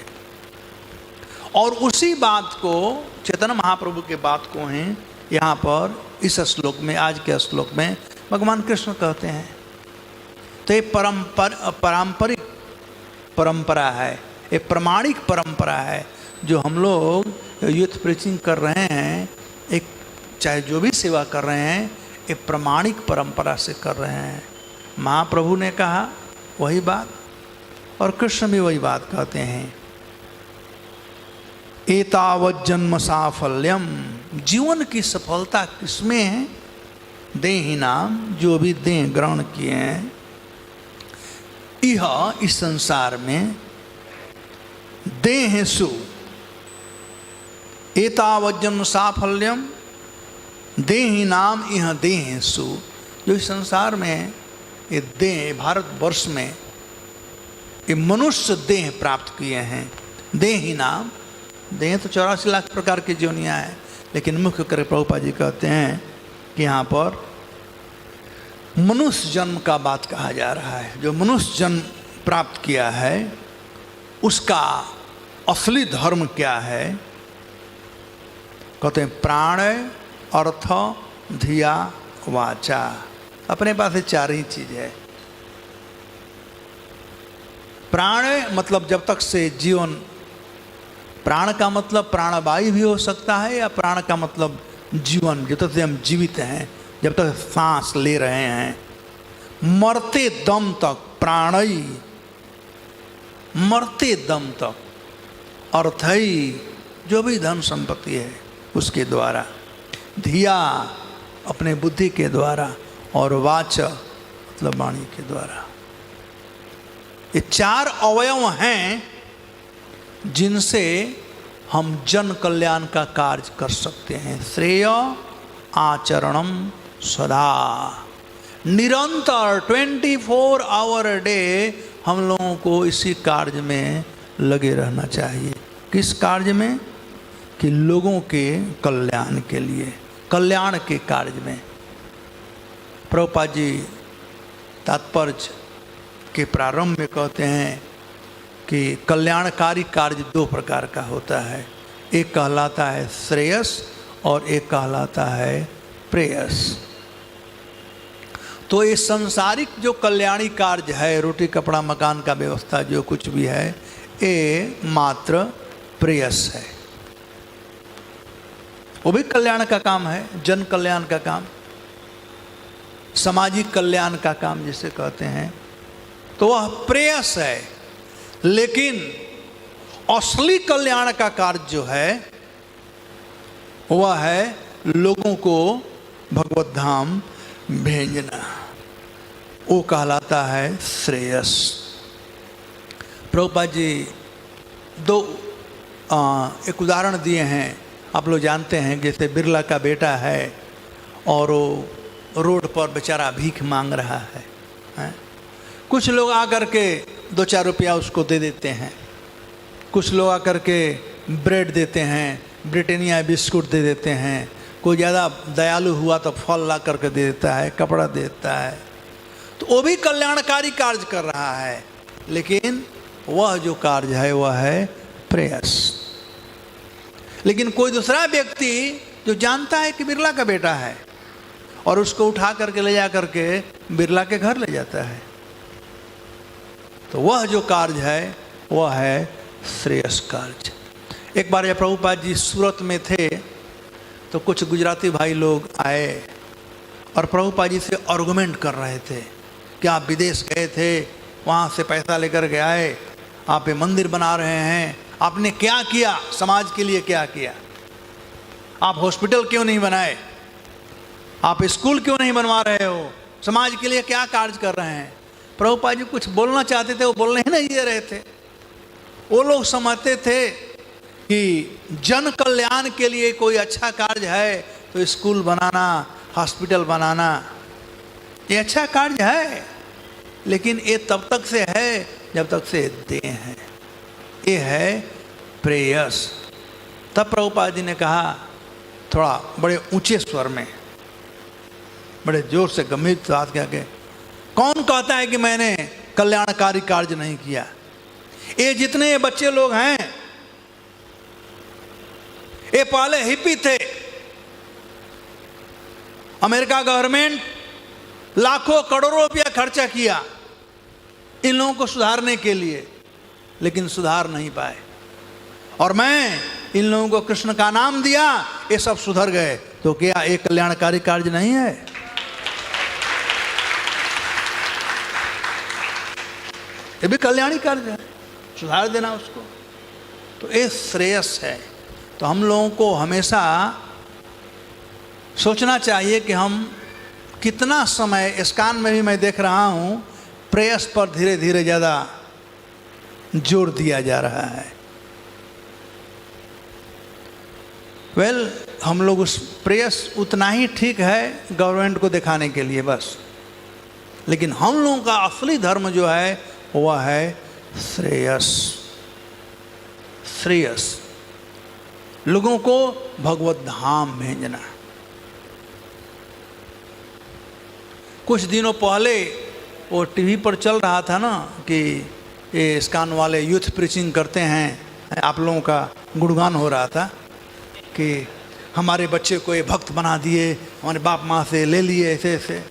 [SPEAKER 1] और उसी बात को चैतन्य महाप्रभु के बात को हैं यहाँ पर इस श्लोक में, आज के श्लोक में भगवान कृष्ण कहते हैं। तो ये पारंपरिक परंपरा है, ये प्रमाणिक परंपरा है जो हम लोग यूथ प्रीचिंग कर रहे हैं। एक चाहे जो भी सेवा कर रहे हैं ये प्रमाणिक परंपरा से कर रहे हैं। महाप्रभु ने कहा वही बात और कृष्ण भी वही बात कहते हैं। एतावत् जन्म साफल्यम, जीवन की सफलता किसमें है? देहि नाम, जो भी देह ग्रहण किए हैं, यह इस संसार में देहेषु। एतावत् जन्म साफल्यम देहि नाम यह देहेषु, जो इस संसार में ये देह, भारतवर्ष में ये मनुष्य देह प्राप्त किए हैं। देहि नाम, देह तो 84 लाख प्रकार की जोनियाँ हैं, लेकिन मुख्य कर प्रभुपाद जी कहते हैं कि यहाँ पर मनुष्य जन्म का बात कहा जा रहा है। जो मनुष्य जन्म प्राप्त किया है उसका असली धर्म क्या है? कहते हैं प्राण, अर्थ, धिया, वाचा। अपने पास ये चार ही चीज है। प्राण मतलब जब तक से जीवन, प्राण का मतलब प्राणवायु भी हो सकता है, या प्राण का मतलब जीवन, जब तक से हम जीवित हैं, जब तक सांस ले रहे हैं, मरते दम तक प्राणई, मरते दम तक अर्थई, जो भी धन संपत्ति है उसके द्वारा, धिया अपने बुद्धि के द्वारा, और वाच मतलब वाणी के द्वारा। ये चार अवयव हैं जिनसे हम जन कल्याण का कार्य कर सकते हैं। श्रेय आचरणम सदा, निरंतर 24 आवर डे हम लोगों को इसी कार्य में लगे रहना चाहिए। किस कार्य में? कि लोगों के कल्याण के लिए, कल्याण के कार्य में। प्रभुपाद जी तात्पर्य के प्रारंभ में कहते हैं कि कल्याणकारी कार्य दो प्रकार का होता है। एक कहलाता है श्रेयस और एक कहलाता है प्रेयस। तो ये संसारिक जो कल्याणी कार्य है, रोटी कपड़ा मकान का व्यवस्था जो कुछ भी है, ये मात्र प्रेयस है। वो भी कल्याण का काम है, जन कल्याण का काम, सामाजिक कल्याण का काम जिसे कहते हैं, तो वह प्रेयस है। लेकिन असली कल्याण का कार्य जो है वह है लोगों को भगवत धाम भेजना, वो कहलाता है श्रेयस। प्रभुपाद जी एक उदाहरण दिए हैं, आप लोग जानते हैं, जैसे बिरला का बेटा है और वो रोड पर बेचारा भीख मांग रहा है। कुछ लोग आकर के 2-4 रुपया उसको दे देते हैं, कुछ लोग आकर के ब्रेड देते हैं, ब्रिटानिया बिस्कुट दे देते हैं, कोई ज़्यादा दयालु हुआ तो फल ला करके दे देता है, कपड़ा दे देता है, तो वो भी कल्याणकारी कार्य कर रहा है। लेकिन वह जो कार्य है वह है प्रेयस। लेकिन कोई दूसरा व्यक्ति जो जानता है कि बिरला का बेटा है और उसको उठा करके ले जा करके बिरला के घर ले जाता है, तो वह जो कार्य है वह है श्रेयस कार्य। एक बार जब प्रभुपाद जी सूरत में थे तो कुछ गुजराती भाई लोग आए और प्रभुपाद जी से आर्गुमेंट कर रहे थे कि आप विदेश गए थे, वहाँ से पैसा लेकर के आए, आप ये मंदिर बना रहे हैं, आपने क्या किया, समाज के लिए क्या किया, आप हॉस्पिटल क्यों नहीं बनाए, आप स्कूल क्यों नहीं बनवा रहे हो, समाज के लिए क्या कार्य कर रहे हैं। प्रभुपाद जी कुछ बोलना चाहते थे, वो बोलने ही नहीं दे रहे थे। वो लोग समझते थे कि जन कल्याण के लिए कोई अच्छा कार्य है तो स्कूल बनाना, हॉस्पिटल बनाना, ये अच्छा कार्य है, लेकिन ये तब तक से है जब तक से देह है, ये है प्रेयस। तब प्रभुपाद जी ने कहा थोड़ा बड़े ऊंचे स्वर में, बड़े जोर से गंभीर साथ कह के, कौन कहता है कि मैंने कल्याणकारी कार्य नहीं किया। ये जितने ये बच्चे लोग हैं, ये पहले हिप्पी थे, अमेरिका गवर्नमेंट लाखों करोड़ों रुपया खर्चा किया इन लोगों को सुधारने के लिए, लेकिन सुधार नहीं पाए, और मैं इन लोगों को कृष्ण का नाम दिया, ये सब सुधर गए। तो क्या ये कल्याणकारी कार्य नहीं है? ये भी कल्याणी कार्य है, सुधार देना उसको, तो ये श्रेयस है। तो हम लोगों को हमेशा सोचना चाहिए कि हम कितना समय, इस्कान में भी मैं देख रहा हूँ प्रेयस पर धीरे धीरे ज़्यादा जोर दिया जा रहा है। हम लोग उस प्रेयस उतना ही ठीक है गवर्नमेंट को दिखाने के लिए बस, लेकिन हम लोगों का असली धर्म जो है वह है श्रेयस। श्रेयस, लोगों को भगवत धाम भेजना। कुछ दिनों पहले वो टीवी पर चल रहा था ना कि ये इस्कान वाले यूथ प्रीचिंग करते हैं, आप लोगों का गुणगान हो रहा था कि हमारे बच्चे को ये भक्त बना दिए, हमारे बाप माँ से ले लिए ऐसे ऐसे।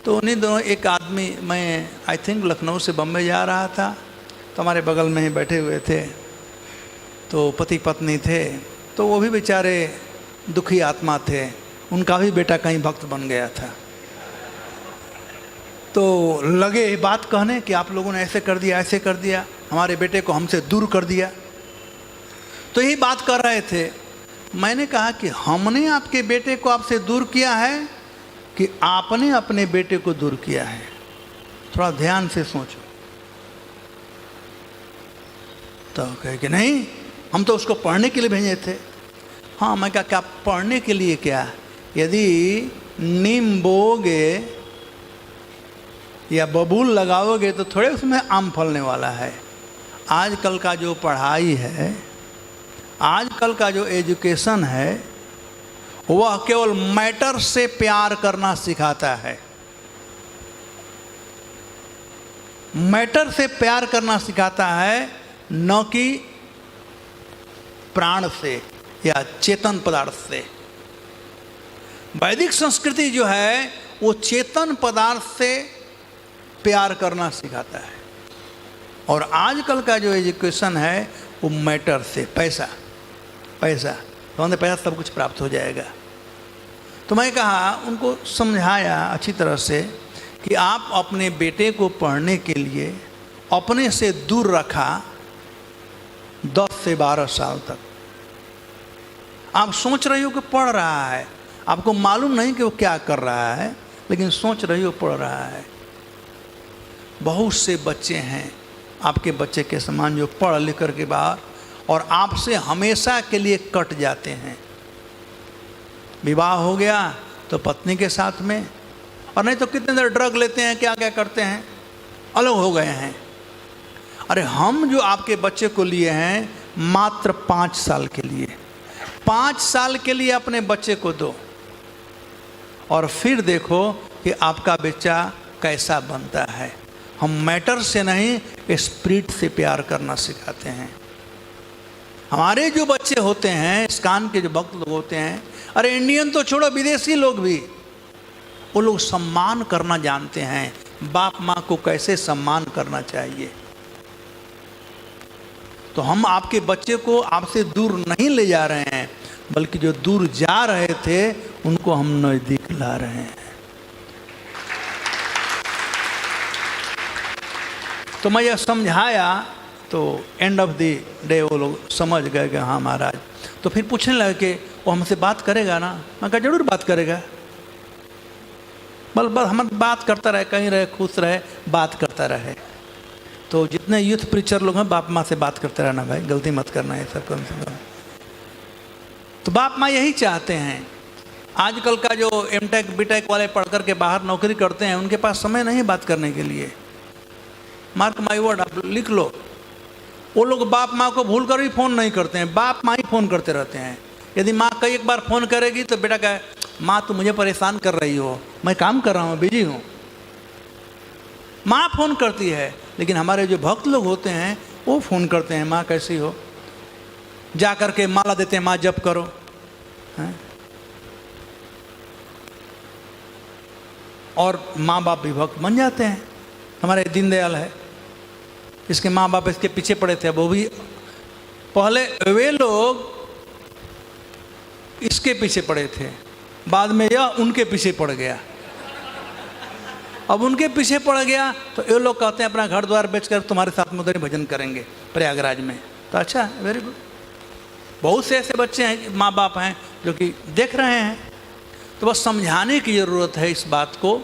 [SPEAKER 1] तो उन्हीं दोनों एक आदमी, मैं आई थिंक लखनऊ से बम्बई जा रहा था, तो हमारे बगल में ही बैठे हुए थे, तो पति पत्नी थे, तो वो भी बेचारे दुखी आत्मा थे, उनका भी बेटा कहीं भक्त बन गया था। तो लगे बात कहने कि आप लोगों ने ऐसे कर दिया, ऐसे कर दिया, हमारे बेटे को हमसे दूर कर दिया। तो यही बात कर रहे थे। मैंने कहा कि हमने आपके बेटे को आपसे दूर किया है कि आपने अपने बेटे को दूर किया है? थोड़ा ध्यान से सोचो। तो कहे कि नहीं, हम तो उसको पढ़ने के लिए भेजे थे। हाँ, मैं कहा क्या पढ़ने के लिए? क्या यदि नीम बोओगे या बबूल लगाओगे तो थोड़े उसमें आम फलने वाला है। आजकल का जो पढ़ाई है, आजकल का जो एजुकेशन है, वह केवल मैटर से प्यार करना सिखाता है। मैटर से प्यार करना सिखाता है, न कि प्राण से या चेतन पदार्थ से। वैदिक संस्कृति जो है वो चेतन पदार्थ से प्यार करना सिखाता है, और आजकल का जो एजुकेशन है वो मैटर से, पैसा पैसा तो उन्हें पैसा सब कुछ प्राप्त हो जाएगा। तो मैं कहा, उनको समझाया अच्छी तरह से कि आप अपने बेटे को पढ़ने के लिए अपने से दूर रखा 10 से 12 साल तक। आप सोच रही हो कि पढ़ रहा है, आपको मालूम नहीं कि वो क्या कर रहा है, लेकिन सोच रही हो पढ़ रहा है। बहुत से बच्चे हैं आपके बच्चे के समान जो पढ़ लिख कर के बाहर और आपसे हमेशा के लिए कट जाते हैं। विवाह हो गया तो पत्नी के साथ में, और नहीं तो कितने देर ड्रग लेते हैं, क्या क्या करते हैं, अलग हो गए हैं। अरे हम जो आपके बच्चे को लिए हैं मात्र 5 साल के लिए, 5 साल के लिए अपने बच्चे को दो और फिर देखो कि आपका बच्चा कैसा बनता है। हम मैटर से नहीं स्पिरिट से प्यार करना सिखाते हैं। हमारे जो बच्चे होते हैं, इस्कान के जो भक्त लोग होते हैं, अरे इंडियन तो छोड़ो, विदेशी लोग भी, वो लोग सम्मान करना जानते हैं, बाप माँ को कैसे सम्मान करना चाहिए। तो हम आपके बच्चे को आपसे दूर नहीं ले जा रहे हैं, बल्कि जो दूर जा रहे थे उनको हम नजदीक ला रहे हैं। तो मैं यह समझाया तो एंड ऑफ द डे वो लोग समझ गए कि हाँ महाराज। तो फिर पूछने लगे कि वो हमसे बात करेगा ना? मैं कहा जरूर बात करेगा, बस हम बात करता रहे, कहीं रहे, खुश रहे, बात करता रहे। तो जितने यूथ प्रीचर लोग हैं, बाप माँ से बात करते रहना भाई, गलती मत करना है सब कम से कम। तो बाप माँ यही चाहते हैं। आजकल का जो एमटेक बीटेक वाले पढ़ कर के बाहर नौकरी करते हैं, उनके पास समय नहीं बात करने के लिए। मार्क माई वर्ड, आप लिख लो, वो लोग बाप माँ को भूल कर भी फ़ोन नहीं करते हैं, बाप माँ ही फ़ोन करते रहते हैं। यदि माँ कई एक बार फ़ोन करेगी तो बेटा कहे, माँ तुम मुझे परेशान कर रही हो, मैं काम कर रहा हूँ, बिजी हूँ। माँ फ़ोन करती है, लेकिन हमारे जो भक्त लोग होते हैं वो फ़ोन करते हैं, माँ कैसी हो, जा कर के माला देते हैं, माँ जप करो। है? और माँ बाप भी भक्त बन जाते हैं। हमारे दीनदयाल है, इसके माँ बाप इसके पीछे पड़े थे, वो भी पहले वे लोग इसके पीछे पड़े थे, बाद में यह उनके पीछे पड़ गया। अब उनके पीछे पड़ गया तो ये लोग कहते हैं अपना घर द्वार बेचकर तुम्हारे साथ में उधर भजन करेंगे प्रयागराज में। तो अच्छा, वेरी गुड। बहुत से ऐसे बच्चे हैं, माँ बाप हैं जो कि देख रहे हैं। तो बस समझाने की ज़रूरत है इस बात को।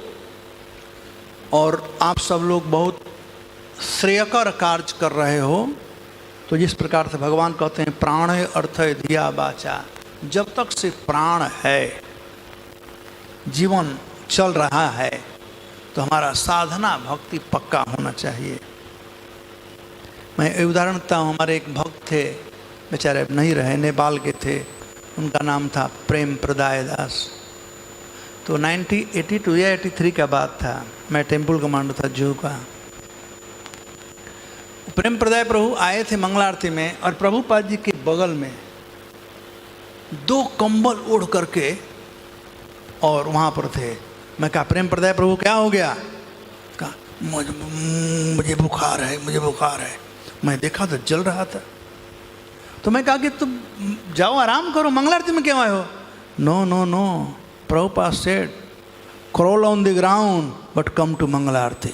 [SPEAKER 1] और आप सब लोग बहुत श्रेयकर कार्य कर रहे हो। तो जिस प्रकार से भगवान कहते हैं प्राण अर्थ धिया वाचा, जब तक से प्राण है, जीवन चल रहा है, तो हमारा साधना भक्ति पक्का होना चाहिए। मैं एक उदाहरण देता हूँ। हमारे एक भक्त थे, बेचारे अब नहीं रहे, नेपाल के थे, उनका नाम था प्रेम प्रदाय दास। तो 1982 या 83 का बात था, मैं टेम्पल कमांडर था जू का। प्रेम प्रदाय प्रभु आए थे मंगला आरती में, और प्रभुपाद जी के बगल में 2 कंबल ओढ़ करके और वहाँ पर थे। मैं कहा प्रेम प्रदाय प्रभु क्या हो गया? कहा मुझे बुखार है, मुझे बुखार है। मैं देखा तो जल रहा था। तो मैं कहा कि तुम जाओ आराम करो, मंगला आरती में क्यों आए हो? No no no, Prabhupada said crawl on the ground but come to Mangala Aarti.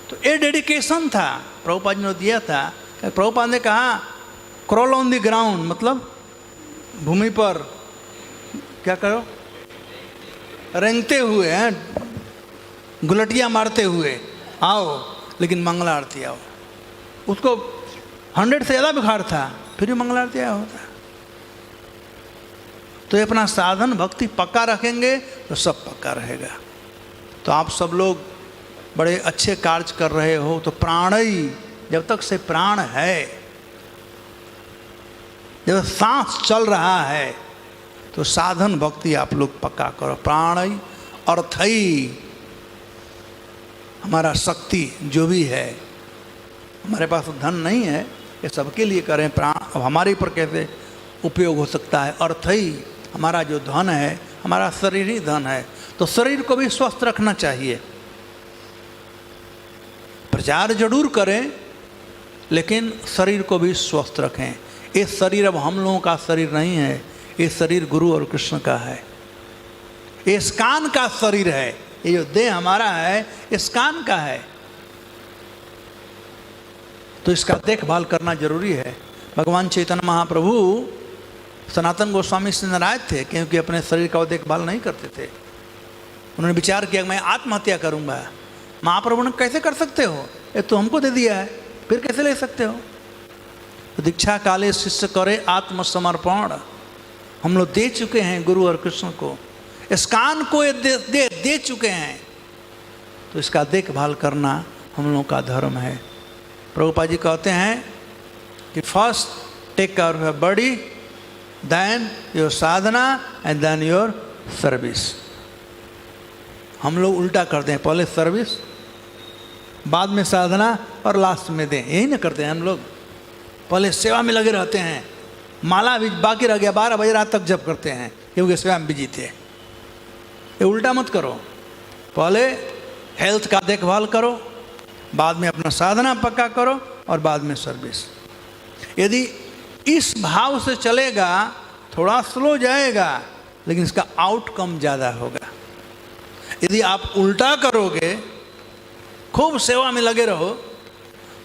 [SPEAKER 1] तो ये डेडिकेशन था, प्रभुपाद ने दिया था। प्रभुपाद ने कहा क्रॉल ऑन द ग्राउंड, मतलब भूमि पर क्या करो, रेंगते हुए हैं, गुलटियाँ मारते हुए आओ, लेकिन मंगला आरती आओ। उसको 100 से ज़्यादा बुखार था, फिर भी मंगला आरती आया होता। तो ये अपना साधन भक्ति पक्का रखेंगे तो सब पक्का रहेगा। तो आप सब लोग बड़े अच्छे कार्य कर रहे हो। तो प्राण ही, जब तक से प्राण है, जब सांस चल रहा है, तो साधन भक्ति आप लोग पक्का करो। प्राण ही अर्थ ही, हमारा शक्ति जो भी है, हमारे पास धन नहीं है, ये सबके लिए करें प्राण। अब हमारे ऊपर कैसे उपयोग हो सकता है? अर्थ ही हमारा जो धन है, हमारा शरीर ही धन है। तो शरीर को भी स्वस्थ रखना चाहिए। प्रचार जरूर करें, लेकिन शरीर को भी स्वस्थ रखें। ये शरीर अब हम लोगों का शरीर नहीं है, ये शरीर गुरु और कृष्ण का है, ये स्कान का शरीर है। ये जो देह हमारा है ये स्कान का है, तो इसका देखभाल करना जरूरी है। भगवान चैतन्य महाप्रभु सनातन गोस्वामी से नाराज थे क्योंकि अपने शरीर का वो देखभाल नहीं करते थे। उन्होंने विचार किया मैं आत्महत्या करूंगा। महाप्रभु ने कैसे कर सकते हो, ये तो हमको दे दिया है, फिर कैसे ले सकते हो। तो दीक्षा काले शिष्य करे आत्मसमर्पण, हम लोग दे चुके हैं गुरु और कृष्ण को, स्कान को ये दे चुके हैं, तो इसका देखभाल करना हम लोगों का धर्म है। प्रभुपाद जी कहते हैं कि first take care of your body, then your sadhana and then your service. हम लोग उल्टा करते हैं, पहले सर्विस बाद में साधना और लास्ट में दें, यही ना करते हैं हम लोग। पहले सेवा में लगे रहते हैं, माला भी बाकी रह गया, 12 बजे रात तक जप करते हैं क्योंकि सेवा में बिजी थे। ये उल्टा मत करो, पहले हेल्थ का देखभाल करो, बाद में अपना साधना पक्का करो और बाद में सर्विस। यदि इस भाव से चलेगा थोड़ा स्लो जाएगा लेकिन इसका आउटकम ज़्यादा होगा। यदि आप उल्टा करोगे, खूब सेवा में लगे रहो,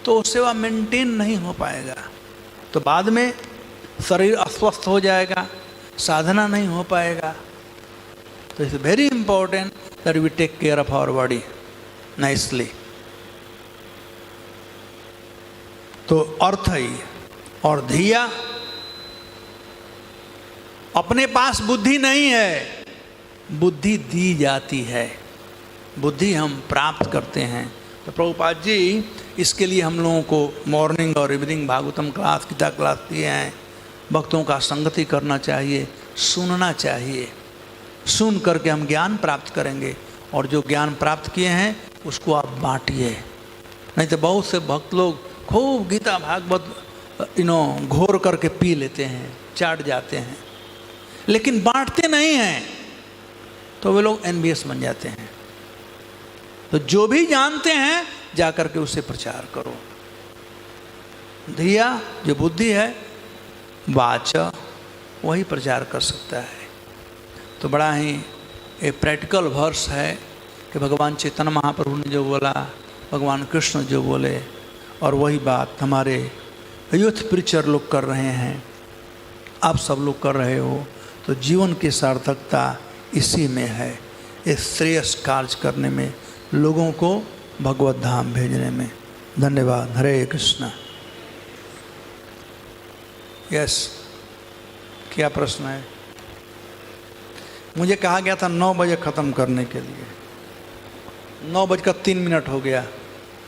[SPEAKER 1] तो सेवा मेंटेन नहीं हो पाएगा, तो बाद में शरीर अस्वस्थ हो जाएगा, साधना नहीं हो पाएगा। तो it's very important that we take care of our body nicely. तो अर्थ ही और धिया, अपने पास बुद्धि नहीं है, बुद्धि दी जाती है, बुद्धि हम प्राप्त करते हैं। तो प्रभुपाद जी इसके लिए हम लोगों को मॉर्निंग और evening Bhagavatam class, Gita class दिए हैं। भक्तों का संगति करना चाहिए, सुनना चाहिए, सुन करके हम ज्ञान प्राप्त करेंगे और जो ज्ञान प्राप्त किए हैं उसको आप बांटिए। नहीं तो बहुत से भक्त लोग खूब गीता भागवत घोर करके पी लेते हैं, चाट जाते हैं, लेकिन बांटते नहीं हैं, तो वे लोग एनबीएस बन जाते हैं। तो जो भी जानते हैं जाकर के उससे प्रचार करो। धिया जो बुद्धि है, वाच वही प्रचार कर सकता है। तो बड़ा ही एक प्रैक्टिकल वर्स है कि भगवान चैतन्य महाप्रभु ने जो बोला, भगवान कृष्ण जो बोले, और वही बात हमारे यूथ प्रीचर लोग कर रहे हैं, आप सब लोग कर रहे हो। तो जीवन की सार्थकता इसी में है, इस श्रेयस कार्य करने में, लोगों को भगवत धाम भेजने में। धन्यवाद। हरे कृष्णा। यस, क्या प्रश्न है? मुझे कहा गया था 9 बजे ख़त्म करने के लिए, 9:03 हो गया।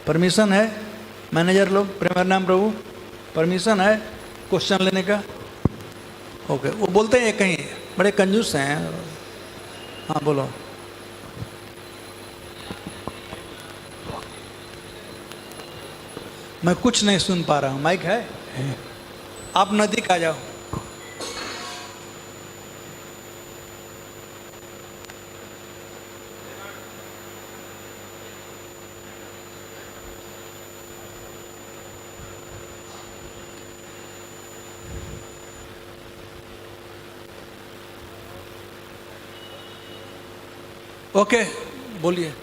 [SPEAKER 1] परमिशन है मैनेजर लोग, प्रेमानंद प्रभु, परमिशन है क्वेश्चन लेने का? ओके। वो बोलते हैं कहीं बड़े कंजूस हैं। हाँ बोलो। मैं कुछ नहीं सुन पा रहा हूँ। माइक है? आप नजदीक आ जाओ। ओके, बोलिए।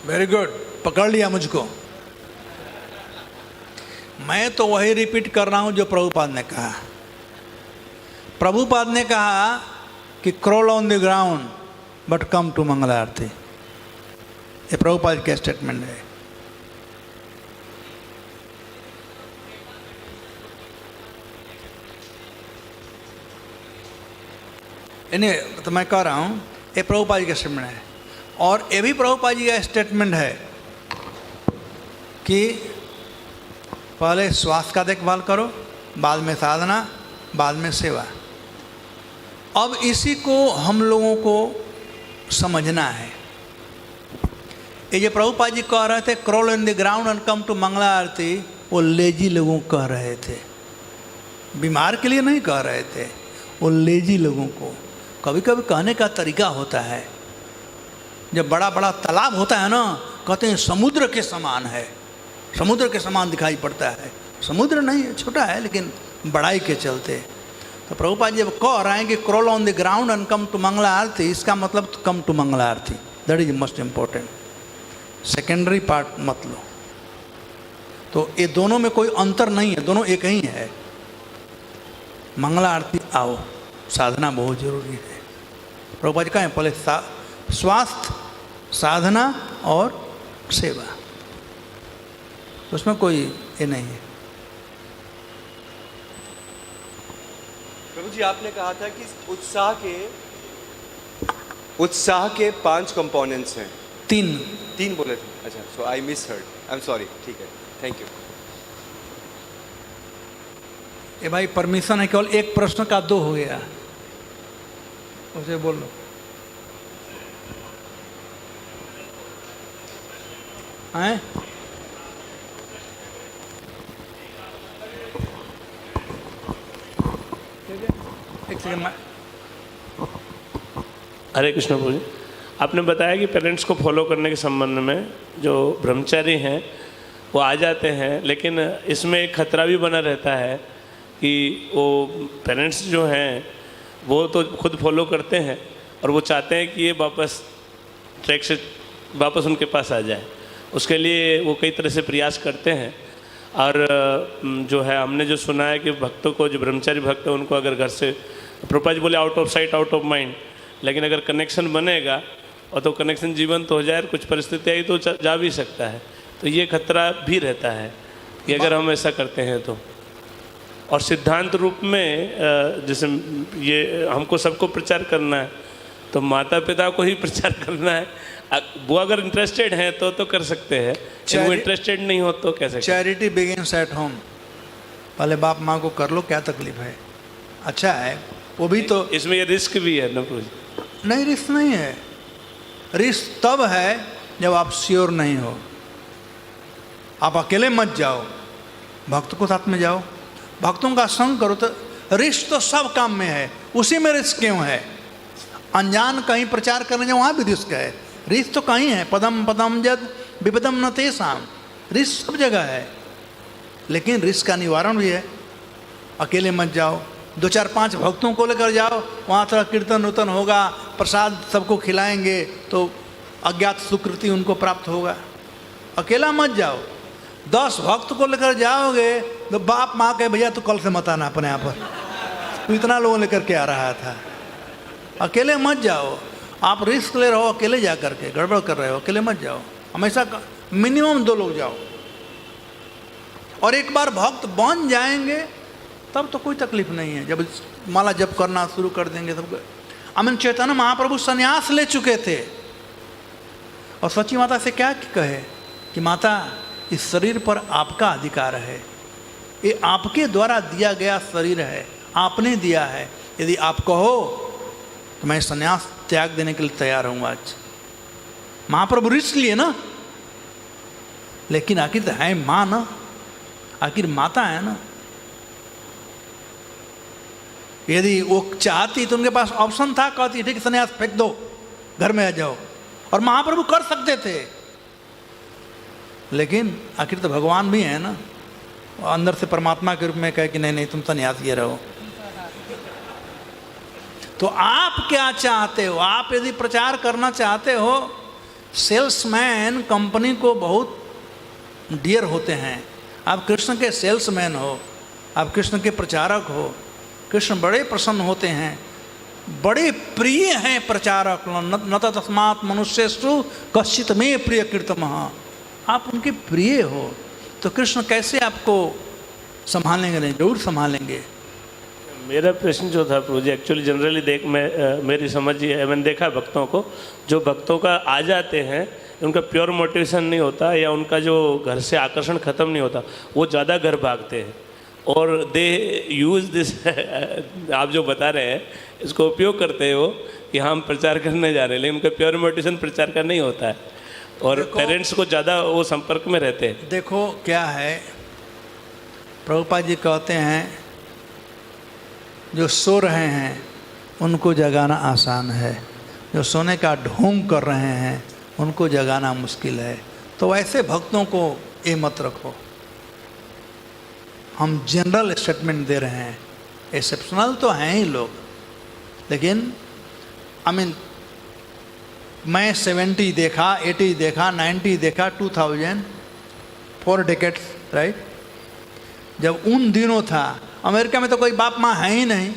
[SPEAKER 1] वेरी गुड, पकड़ लिया मुझको। मैं तो वही रिपीट कर रहा हूं जो प्रभुपाद ने कहा। प्रभुपाद ने कहा कि crawl on the ground but come to Mangal Aarti. ये प्रभुपाद का स्टेटमेंट है। तो मैं कह रहा हूं ये प्रभुपाद जी का स्टेटमेंट है, और ये भी प्रभुपाद जी का स्टेटमेंट है कि पहले स्वास्थ्य का देखभाल करो, बाद में साधना, बाद में सेवा। अब इसी को हम लोगों को समझना है। ये जो प्रभुपाद जी कह रहे थे crawl in the ground and come to Mangala Aarti, वो लेजी लोगों को कह रहे थे, बीमार के लिए नहीं कह रहे थे, वो लेजी लोगों को। कभी कभी कहने का तरीका होता है, जब बड़ा बड़ा तालाब होता है ना, कहते हैं समुद्र के समान है, समुद्र के समान दिखाई पड़ता है। समुद्र नहीं है, छोटा है, लेकिन बड़ाई के चलते। तो प्रभुपाद जब कह रहे हैं कि crawl on the ground and come to Mangala Aarti, इसका मतलब come to Mangala Aarti, that is most important. Secondary part मत लो। तो ये दोनों में कोई अंतर नहीं है, दोनों एक ही है। मंगला आरती आओ, साधना बहुत जरूरी है। प्रभुपाद कहें पहले स्वास्थ्य, साधना और सेवा, उसमें कोई ये नहीं है।
[SPEAKER 2] प्रभु जी, आपने कहा था कि उत्साह के 5 कंपोनेंट्स हैं। तीन बोले थे। अच्छा, so I misheard, I am sorry. ठीक है, थैंक यू।
[SPEAKER 1] ये भाई परमिशन है, केवल एक प्रश्न का 2 हो गया, उसे बोल लो। हैं? एक सेकंड।
[SPEAKER 3] हरे कृष्ण प्रभु जी, आपने बताया कि पेरेंट्स को फॉलो करने के संबंध में जो ब्रह्मचारी हैं वो आ जाते हैं, लेकिन इसमें एक खतरा भी बना रहता है कि वो पेरेंट्स जो हैं वो तो खुद फॉलो करते हैं और वो चाहते हैं कि ये वापस ट्रैक से वापस उनके पास आ जाए। उसके लिए वो कई तरह से प्रयास करते हैं। और जो है हमने जो सुना है कि भक्तों को, जो ब्रह्मचारी भक्त है, उनको अगर घर से, प्रभुपाद जी बोले out of sight out of mind, लेकिन अगर कनेक्शन बनेगा और तो कनेक्शन जीवंत हो जाए, कुछ परिस्थिति आई तो जा भी सकता है। तो ये खतरा भी रहता है कि अगर हम ऐसा करते हैं तो। और सिद्धांत रूप में जैसे ये हमको सबको प्रचार करना है, तो माता पिता को ही प्रचार करना है। वो अगर इंटरेस्टेड हैं तो कर सकते हैं, वो इंटरेस्टेड नहीं हो तो कैसे?
[SPEAKER 1] Charity begins at home. पहले बाप माँ को कर लो, क्या तकलीफ है, अच्छा है। वो भी तो
[SPEAKER 3] इसमें ये रिस्क भी है ना प्रभु जी?
[SPEAKER 1] नहीं, रिस्क नहीं है। रिस्क तब है जब आप श्योर नहीं हो। आप अकेले मत जाओ, भक्त को साथ में जाओ, भक्तों का संग करो। तो रिस्क तो सब काम में है, उसी में रिस्क क्यों है? अनजान कहीं प्रचार करने जाओ, वहाँ भी रिस्क है। रिस्क तो कहीं है, पदम पदम जद विपदम न तेषाम, रिस्क सब जगह है। लेकिन रिस्क का निवारण भी है। अकेले मत जाओ, 2-4-5 भक्तों को लेकर जाओ, वहाँ थोड़ा कीर्तन उर्तन होगा, प्रसाद सबको खिलाएंगे तो अज्ञात सुकृति उनको प्राप्त होगा। अकेला मत जाओ। 10 भक्त को लेकर जाओगे तो बाप माँ कहे भैया तू कल से मत आना अपने यहाँ पर, तू इतना लोगों लेकर के आ रहा था। अकेले मत जाओ। आप रिस्क ले रहे हो, अकेले जा करके गड़बड़ कर रहे हो, अकेले मत जाओ। हमेशा मिनिमम 2 लोग जाओ। और एक बार भक्त बन जाएंगे तब तो कोई तकलीफ नहीं है। जब माला जप करना शुरू कर देंगे सबको। अमन चैतन्य महाप्रभु संन्यास ले चुके थे और सची माता से क्या कहे कि माता इस शरीर पर आपका अधिकार है, ये आपके द्वारा दिया गया शरीर है, आपने दिया है। यदि आप कहो तो मैं संन्यास त्याग देने के लिए तैयार हूँ। आज महाप्रभु रिस्क लिए ना, लेकिन आखिर तो है माँ ना, आखिर माता है ना। यदि वो चाहती तो उनके पास ऑप्शन था, कहती ठीक संन्यास फेंक दो, घर में आ जाओ, और महाप्रभु कर सकते थे। लेकिन आखिर तो भगवान भी है ना, अंदर से परमात्मा के रूप में कहे कि नहीं नहीं तुम संन्यास ये रहो। तो आप क्या चाहते हो? आप यदि प्रचार करना चाहते हो, सेल्समैन कंपनी को बहुत डियर होते हैं। आप कृष्ण के सेल्समैन हो, आप कृष्ण के प्रचारक हो, कृष्ण बड़े प्रसन्न होते हैं, बड़े प्रिय हैं प्रचारक। न तस्मात् मनुष्येषु कश्चित् मे प्रिय कीर्तमः। आप उनके प्रिय हो तो कृष्ण कैसे आपको संभालेंगे? नहीं, जरूर संभालेंगे।
[SPEAKER 3] मेरा प्रश्न जो था प्रभु जी, एक्चुअली जनरली मेरी समझ ये है, मैंने देखा भक्तों को, जो भक्तों का आ जाते हैं उनका प्योर मोटिवेशन नहीं होता या उनका जो घर से आकर्षण खत्म नहीं होता, वो ज़्यादा घर भागते हैं। और दे यूज़ दिस आप जो बता रहे हैं इसको उपयोग करते हैं वो कि हम प्रचार करने जा रहे हैं, लेकिन उनका प्योर मोटिवेशन प्रचार का नहीं होता है और पेरेंट्स को ज़्यादा वो संपर्क में रहते हैं।
[SPEAKER 1] देखो क्या है, प्रभुपाद जी कहते हैं जो सो रहे हैं उनको जगाना आसान है, जो सोने का ढोंग कर रहे हैं उनको जगाना मुश्किल है। तो ऐसे भक्तों को ये मत रखो। हम जनरल स्टेटमेंट दे रहे हैं, एक्सेप्शनल तो हैं ही लोग, लेकिन मैं 70 देखा, 80 देखा, 90 देखा, 2000 4 डेकेड्स, राइट। जब उन दिनों था, अमेरिका में तो कोई बाप माँ है ही नहीं,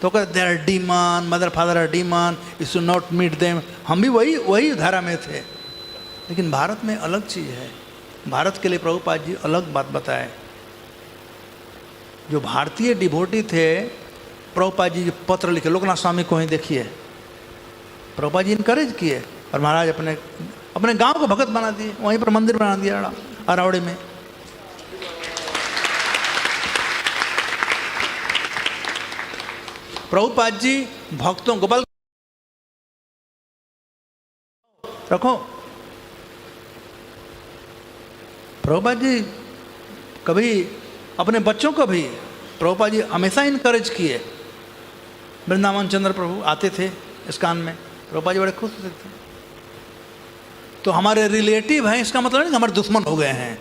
[SPEAKER 1] तो कहते they are demon, mother father are demon, you should not meet them. हम भी वही धारा में थे। लेकिन भारत में अलग चीज़ है। भारत के लिए प्रभुपाद जी अलग बात बताए। जो भारतीय डिवोटी थे, प्रभुपाद जी जो पत्र लिखे, लोकनाथ स्वामी को ही देखिए, प्रभुपाद जी इनकरेज किए और महाराज अपने गांव को भगत बना दिए, वहीं पर मंदिर बना दिया अरावड़ी में। प्रभुपाद जी भक्तों को बल रखो। प्रभुपाद जी कभी अपने बच्चों को भी प्रभुपाद जी हमेशा इनकरेज किए। वृंदावन चंद्र प्रभु आते थे इस्कान में, प्रभुपाद जी बड़े खुश होते थे। तो हमारे रिलेटिव हैं इसका मतलब नहीं कि हमारे दुश्मन हो गए हैं,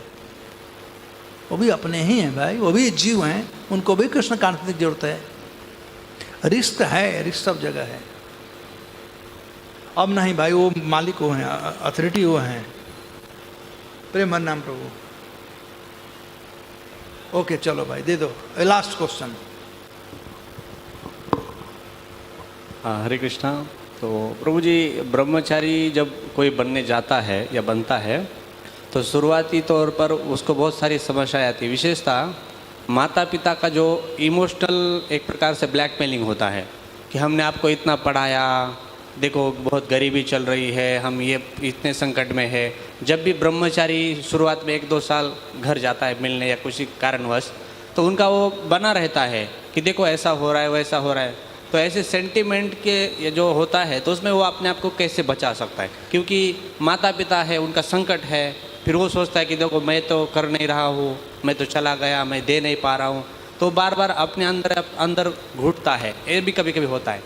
[SPEAKER 1] वो भी अपने ही हैं भाई, वो भी जीव हैं, उनको भी कृष्ण कांत की जरूरत है। रिश्ता है, रिश्ता सब जगह है। अब नहीं भाई, वो मालिक वो हैं, अथॉरिटी वो हैं। प्रेम नाम प्रभु। ओके चलो भाई दे दो लास्ट क्वेश्चन।
[SPEAKER 4] हाँ, हरे कृष्णा। तो प्रभु जी, ब्रह्मचारी जब कोई बनने जाता है या बनता है तो शुरुआती तौर पर उसको बहुत सारी समस्याएं आती है। विशेषतः माता पिता का जो इमोशनल एक प्रकार से ब्लैकमेलिंग होता है कि हमने आपको इतना पढ़ाया, देखो बहुत गरीबी चल रही है, हम ये इतने संकट में है। जब भी ब्रह्मचारी शुरुआत में 1-2 साल घर जाता है मिलने या किसी कारणवश, तो उनका वो बना रहता है कि देखो ऐसा हो रहा है, वैसा हो रहा है। तो ऐसे सेंटिमेंट के ये जो होता है तो उसमें वो अपने आप को कैसे बचा सकता है? क्योंकि माता पिता है, उनका संकट है, फिर वो सोचता है कि देखो मैं तो कर नहीं रहा हूँ, मैं तो चला गया, मैं दे नहीं पा रहा हूँ, तो बार बार अपने अंदर घुटता है। ये भी कभी कभी होता है।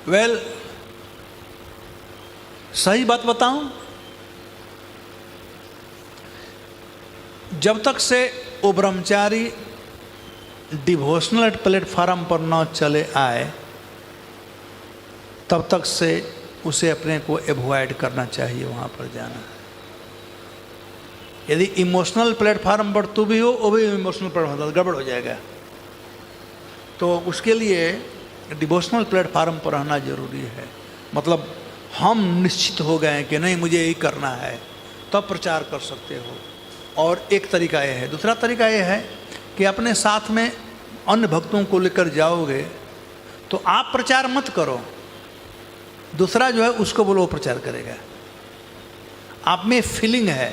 [SPEAKER 1] वेल, सही बात बताऊं, जब तक से वो ब्रह्मचारी डिवोशनल प्लेटफॉर्म पर न चले आए तब तक से उसे अपने को एवॉइड करना चाहिए वहाँ पर जाना। यदि इमोशनल प्लेटफॉर्म पर तू भी हो, वो भी इमोशनल प्लेटफॉर्म गड़बड़ हो जाएगा। तो उसके लिए डिवोशनल प्लेटफॉर्म पर रहना जरूरी है। मतलब हम निश्चित हो गए कि नहीं मुझे यही करना है, तब प्रचार कर सकते हो। और एक तरीका यह है। दूसरा तरीका यह है कि अपने साथ में अन्य भक्तों को लेकर जाओगे तो आप प्रचार मत करो, दूसरा जो है उसको बोलो वो प्रचार करेगा। आप में फीलिंग है,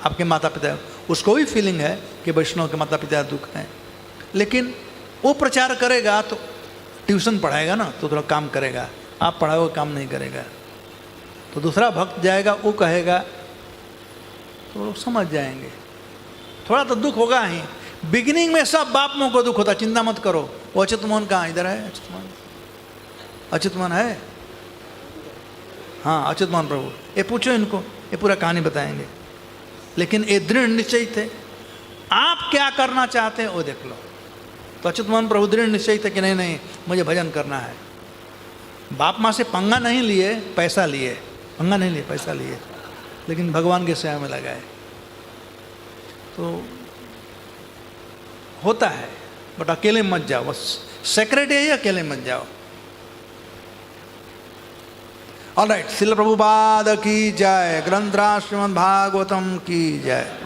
[SPEAKER 1] आपके माता पिता, उसको भी फीलिंग है कि वैष्णव के माता पिता दुख हैं, लेकिन वो प्रचार करेगा तो ट्यूशन पढ़ाएगा ना, तो थोड़ा काम करेगा। आप पढ़ाओगे काम नहीं करेगा, तो दूसरा भक्त जाएगा, वो कहेगा, तो लोग समझ जाएंगे। थोड़ा तो दुख होगा ही। बिगिनिंग में सब बाप माँ को दुख होता, चिंता मत करो। वो अच्युत मोहन कहाँ? इधर है अच्युत मोहन। अच्युत मोहन है, हाँ अच्युत मोहन प्रभु। ये पूछो इनको, ये पूरा कहानी बताएंगे। लेकिन ये दृढ़ निश्चय थे, आप क्या करना चाहते हैं वो देख लो। तो अच्युत मोहन प्रभु दृढ़ निश्चय थे कि नहीं नहीं मुझे भजन करना है। बाप माँ से पंगा नहीं लिए, पैसा लिए। पंगा नहीं लिए, पैसा लिए, लेकिन भगवान के सेवा में लगाए। तो होता है, बट अकेले मत जाओ। बस सेक्रेट है, अकेले मत जाओ। ऑलराइट, श्रील प्रभुपाद की जय, ग्रंथराज श्रीमद् भागवतम की जय।